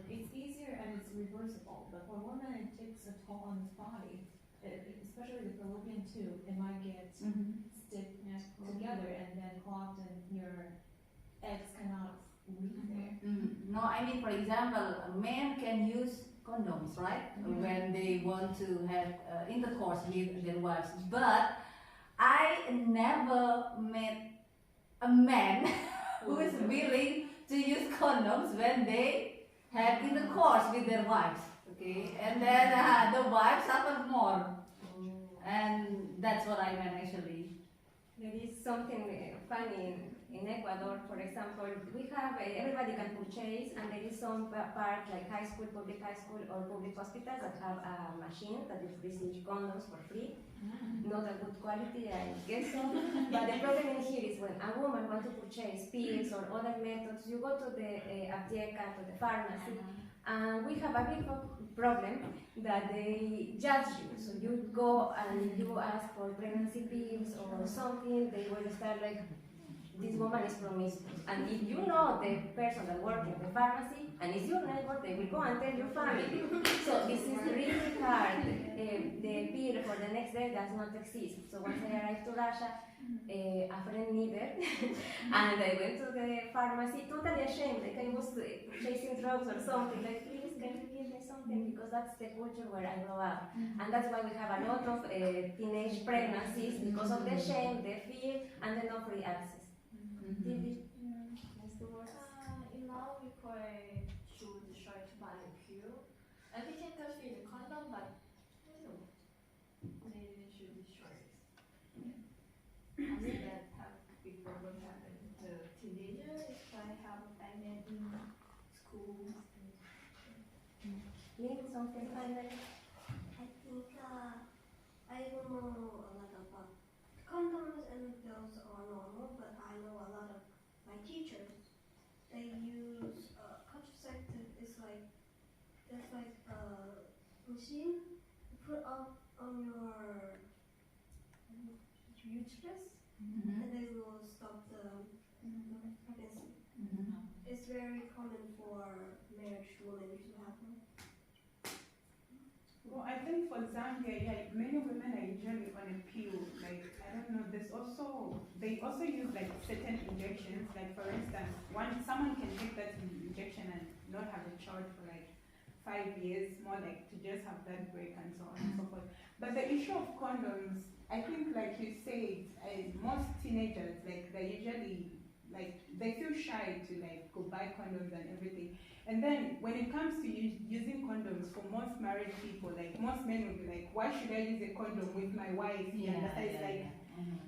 it's easier and it's reversible, but for women it takes a toll on the body, especially the fallopian tube. It might get stick together and then clogged, and your eggs cannot leave there. No, I mean, for example, men can use condoms, right? When they want to have intercourse with their wives. But I never met a man who is willing to use condoms when they have intercourse with their wives. Okay, and then the wives suffer more. And that's what I meant actually. There is something funny in Ecuador, for example. We have everybody can purchase, and there is some part like high school, public high school, or public hospitals that have a machine that is receive condoms for free. Not a good quality, I guess so. But the problem in here is when a woman wants to purchase pills or other methods, you go to the apteca, to the pharmacy, and we have a big problem that they judge you. So you go and you ask for pregnancy pills or something, they will start like, this woman is promiscuous. And if you know the person that works in the pharmacy and is your neighbor, they will go and tell your family. So this is really hard. The pill for the next day does not exist. So once I arrived to Russia, a friend needed, and I went to the pharmacy totally ashamed, like I was chasing drugs or something, like please can you give me something, because that's the culture where I grew up, and that's why we have a lot of teenage pregnancies because of the shame, the fear, and the no free access. In law, we could choose the shirt by the pill, and we can touch with the condom, but they should be shorts. I think that have big problem happen to teenagers if I have pregnant in school. Link something finally. I think I don't know a lot about condoms and pills are normal, but I know a lot of my teachers. They use contraceptive. It's like there's like a machine you put up on your uterus, and they will stop the pregnancy. It's very common for married women to have one. Well, I think for Zambia, yeah, many women are usually on a pill. Like, I don't know, they also use like certain injections. Like, for instance, someone can take that injection and not have a child for like 5 years, more like to just have that break and so on and so forth. But the issue of condoms, I think like you said, most teenagers, like they usually, like they feel shy to like go buy condoms and everything. And then when it comes to using condoms for most married people, like most men will be like, why should I use a condom with my wife?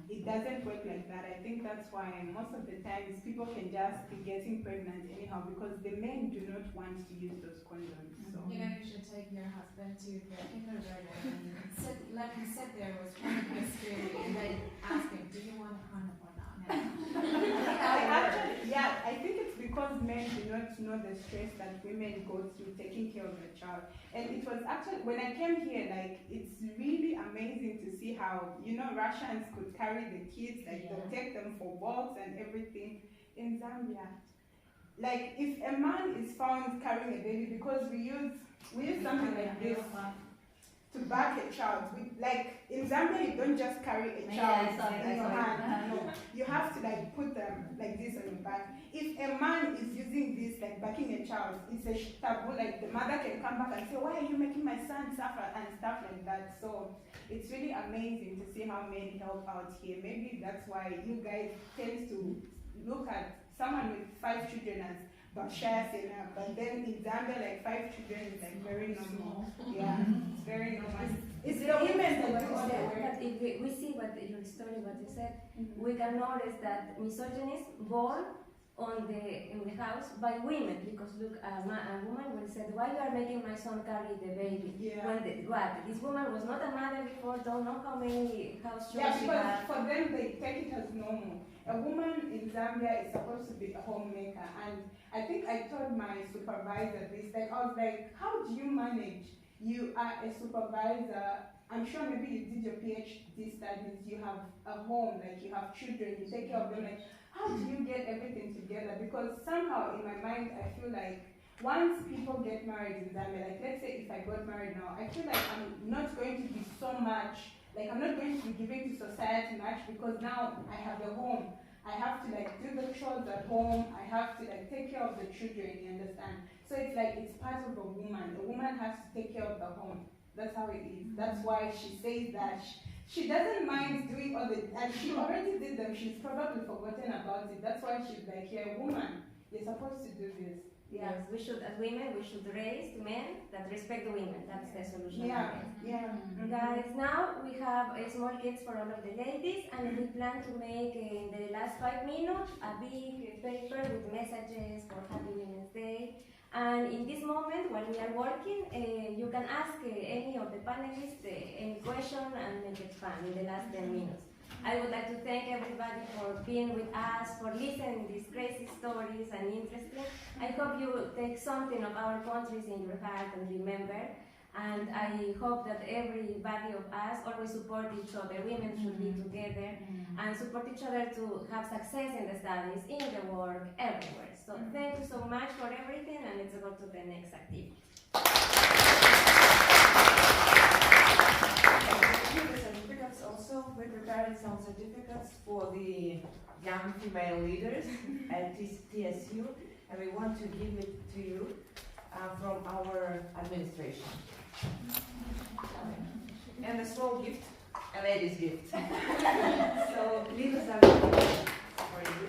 It doesn't work like that. I think that's why most of the times people can just be getting pregnant anyhow because the men do not want to use those condoms. So. You know, you should take your husband to the kindergarten and let him sit there with one of his screen and then ask him, do you want a condom or not? I think it's because men do not know the stress that women go through taking care of a child. And it was actually, when I came here, like, it's really amazing to see how, Russians could carry the kids, like, they'll take them for walks and everything in Zambia. Like, if a man is found carrying a baby, because we use something like this to back a child. Like in Zambia, you don't just carry a child in your hand. No, you have to like put them like this on your back. If a man is using this like backing a child, it's a taboo. Like the mother can come back and say, "Why are you making my son suffer?" and stuff like that. So it's really amazing to see how men help out here. Maybe that's why you guys tend to look at someone with 5 children as Bashar, but then in Zambia, like 5 children is like very normal. Yeah, it's very normal. It's the women that do all the work. But if we see what your story, what you said, we can notice that misogyny is born in the house by women, because look, a woman will say, "Why you are making my son carry the baby?" Yeah. When this woman was not a mother before, don't know how many house chores Yeah, she because had. for them they take it as normal. A woman in Zambia is supposed to be a homemaker, and I think I told my supervisor this, like I was like, how do you manage? You are a supervisor, I'm sure maybe you did your PhD studies, you have a home, like you have children, you take care of them, like how do you get everything together? Because somehow in my mind I feel like once people get married in Zambia, like let's say if I got married now, I feel like I'm not going to be so much, like I'm not going to be giving to society much, because now I have a home. I have to like do the chores at home, I have to like take care of the children, you understand? So it's like it's part of a woman. A woman has to take care of the home. That's how it is. That's why she says that she doesn't mind doing all the, and she already did them, she's probably forgotten about it. That's why she's like, yeah, woman, you're supposed to do this. Yes, we should, as women, we should raise men that respect the women. That's the solution. Yeah, yeah. Guys, now we have small kids for all of the ladies, and we plan to make in the last 5 minutes a big paper with messages for Happy Women's Day. And in this moment, while we are working, you can ask any of the panelists any question and make it fun in the last 10 minutes. I would like to thank everybody for being with us, for listening to these crazy stories and interesting. I hope you take something of our countries in your heart and remember. And I hope that everybody of us always support each other. Women should be together and support each other to have success in the studies, in the work, everywhere. So thank you so much for everything, and let's go to the next activity. Because also also we're preparing some certificates for the young female leaders at TSU, and we want to give it to you from our administration. And a small gift, a lady's gift. So leaders are for you.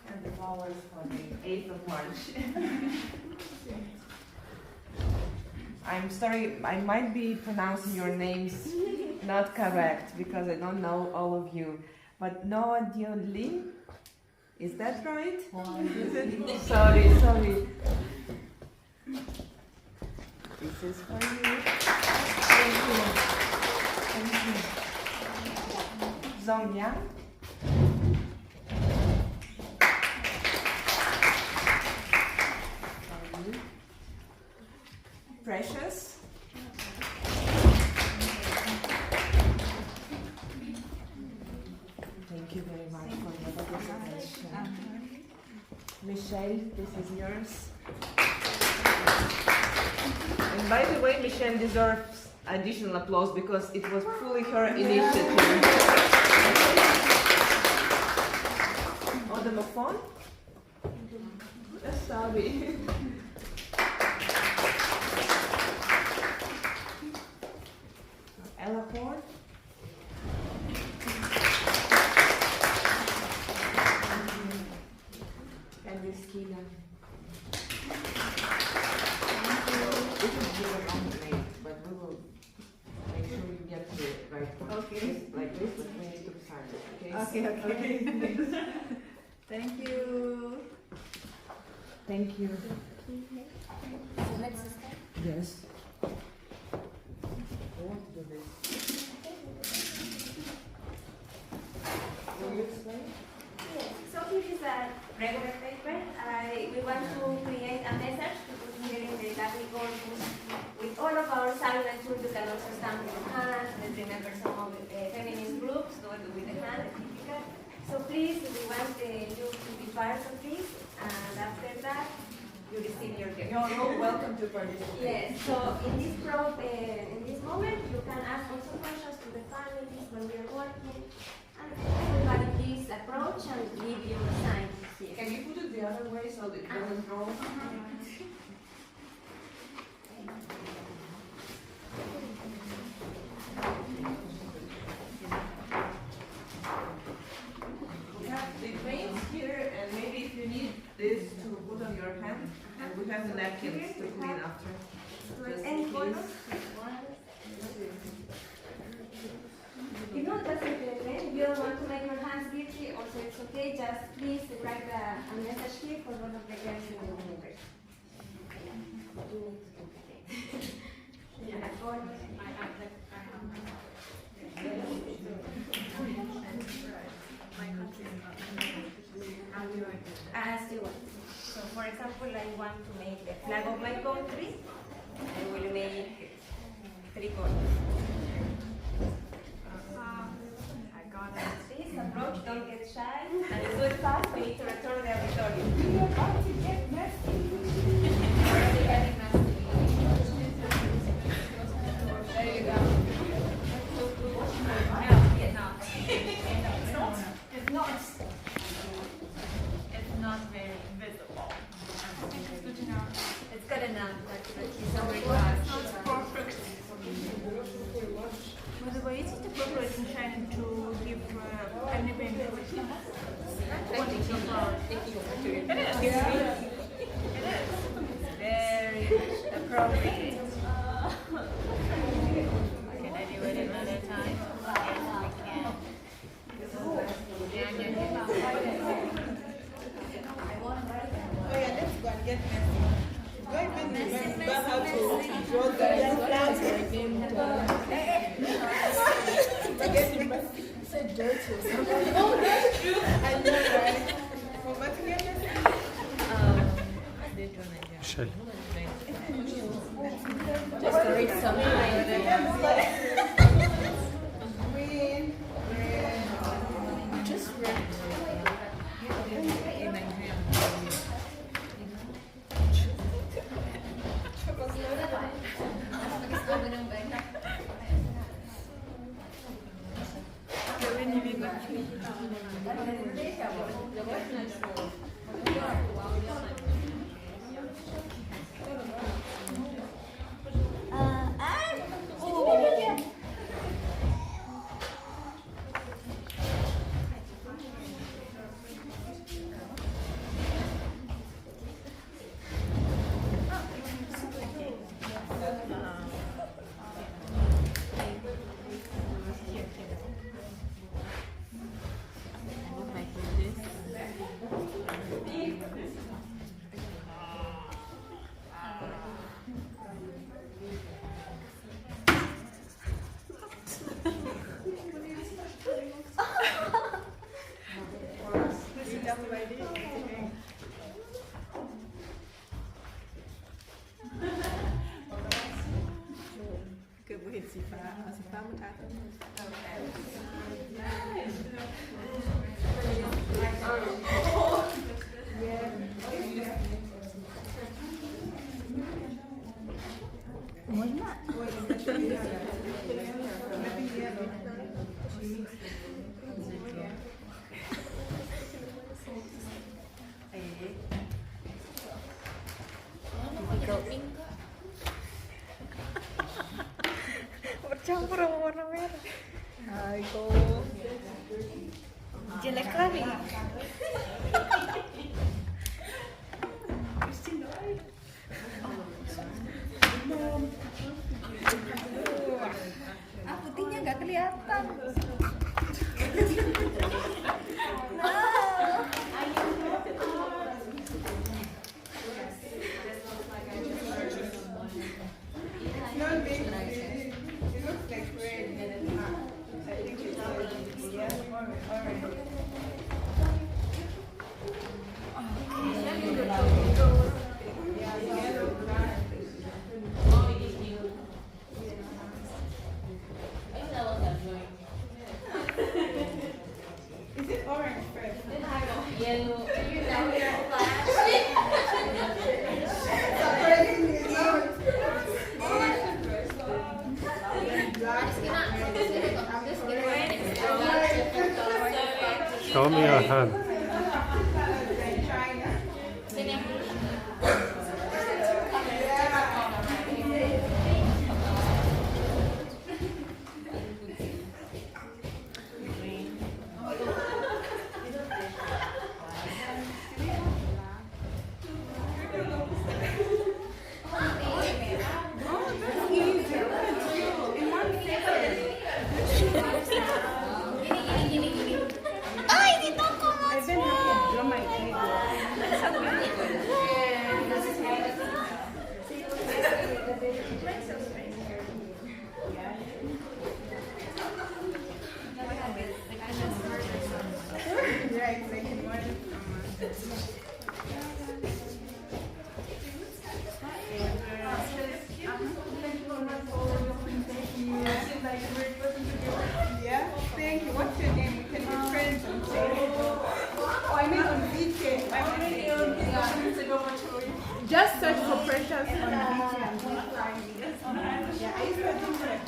And the flowers for the 8th of March. I'm sorry, I might be pronouncing your names not correct because I don't know all of you. But Noah Lin, is that right? Sorry. This is for you. Thank you. Zong Yang. Precious. Thank you very much for your participation. Michelle, this is yours. And by the way, Michelle deserves additional applause because it was fully her initiative. Oh, the phone? Sorry. Ella Ford. And Miss Keelan. This is the wrong name, but we will make sure you get the right one. Okay. Just like this, but we need to sign it, okay? Okay. Thank you. Thank you. So let's start. Yes. I want to do this. Will you explain? Yes, so here is a regular paper. We want to create a message to put here in the Latin corpus with all of our silent tools. You can also stamp with your hands. Let's remember some of the feminist groups, do it with the hand, the typical. So please, we want you to be part of this, and after that, you receive your gift. You're welcome to participate. Yes, so in this moment, you can ask also questions to the families when we are working. And everybody please approach and give you a sign here. Can you put it the other way so that it doesn't roll? We have the veins here, and maybe if you need this to put on your hand, and we have the napkins to clean after. Just Any in color? case. If not, that's okay. If you don't want to make your hands dirty, also it's okay. Just please write a message here for one of the girls in the universe. Yeah. As you want. So, for example, I want to make the flag of my country. I will make 3 colors. Please approach, don't get shy, and do it fast. We need to return the auditorium. We are about to get messy. Already getting messy. There you go. It's not very visible. It's good enough. It's good enough. It's not perfect. By the way, is it appropriate in China to give a name? It is. Very appropriate. Can I do it another time? Yes, I can. Oh yeah, let's go and get messy. Do I even remember how to draw the flags again? So dirty. Oh, that's true. I know, right? For what to get messy? Michelle. Just to read some Green. Just red. Bercampur sama warna merah. Aiko. Jelek kali. Putihnya nggak kelihatan. Show me your hand. Just search for Precious on BT and you'll find me. Yeah, I used to do that.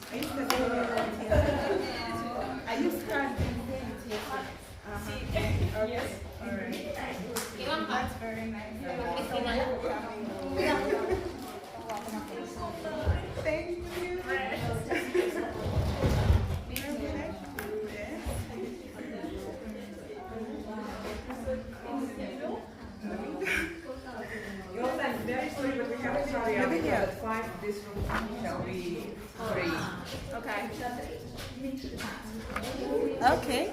I used to do that. I used to try to do that. Okay. Alright. That's very nice. Thank you. At 5, this room shall be free. Okay. Okay.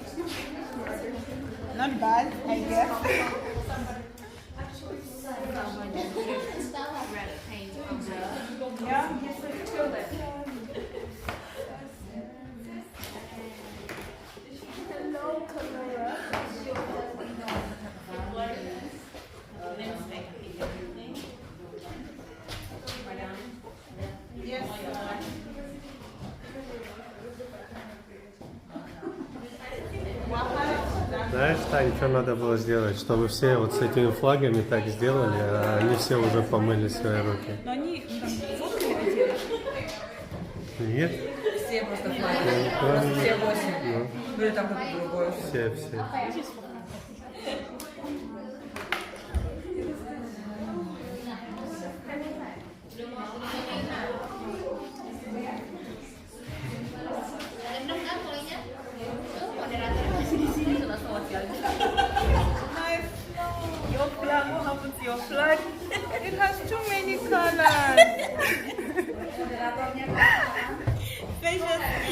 Not bad, I guess. Yeah. Hello, camera. Знаешь, Тань, что надо было сделать? Чтобы все вот с этими флагами так сделали, а они все уже помыли свои руки. Но они там фоткали одежду. Нет? Все все просто флаги. Просто все 8. Ну или там как-то другое. Все. Your flag, what happened to your flag? It has too many colors.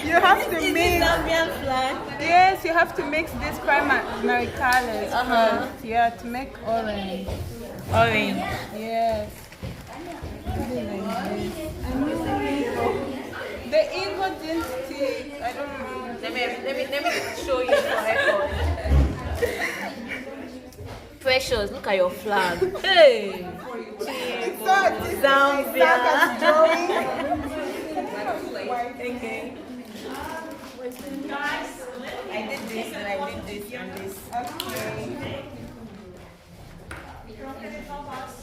You have to mix. Zambian flag. Yes, you have to mix these primary colors first. Yeah, to make orange. Orange. Yes. The eagle didn't stick. I don't know. Let me show you for record. Precious, look at your flag. Hey! Zambia. Okay. I did this and I did this and this. Okay. Can you help us?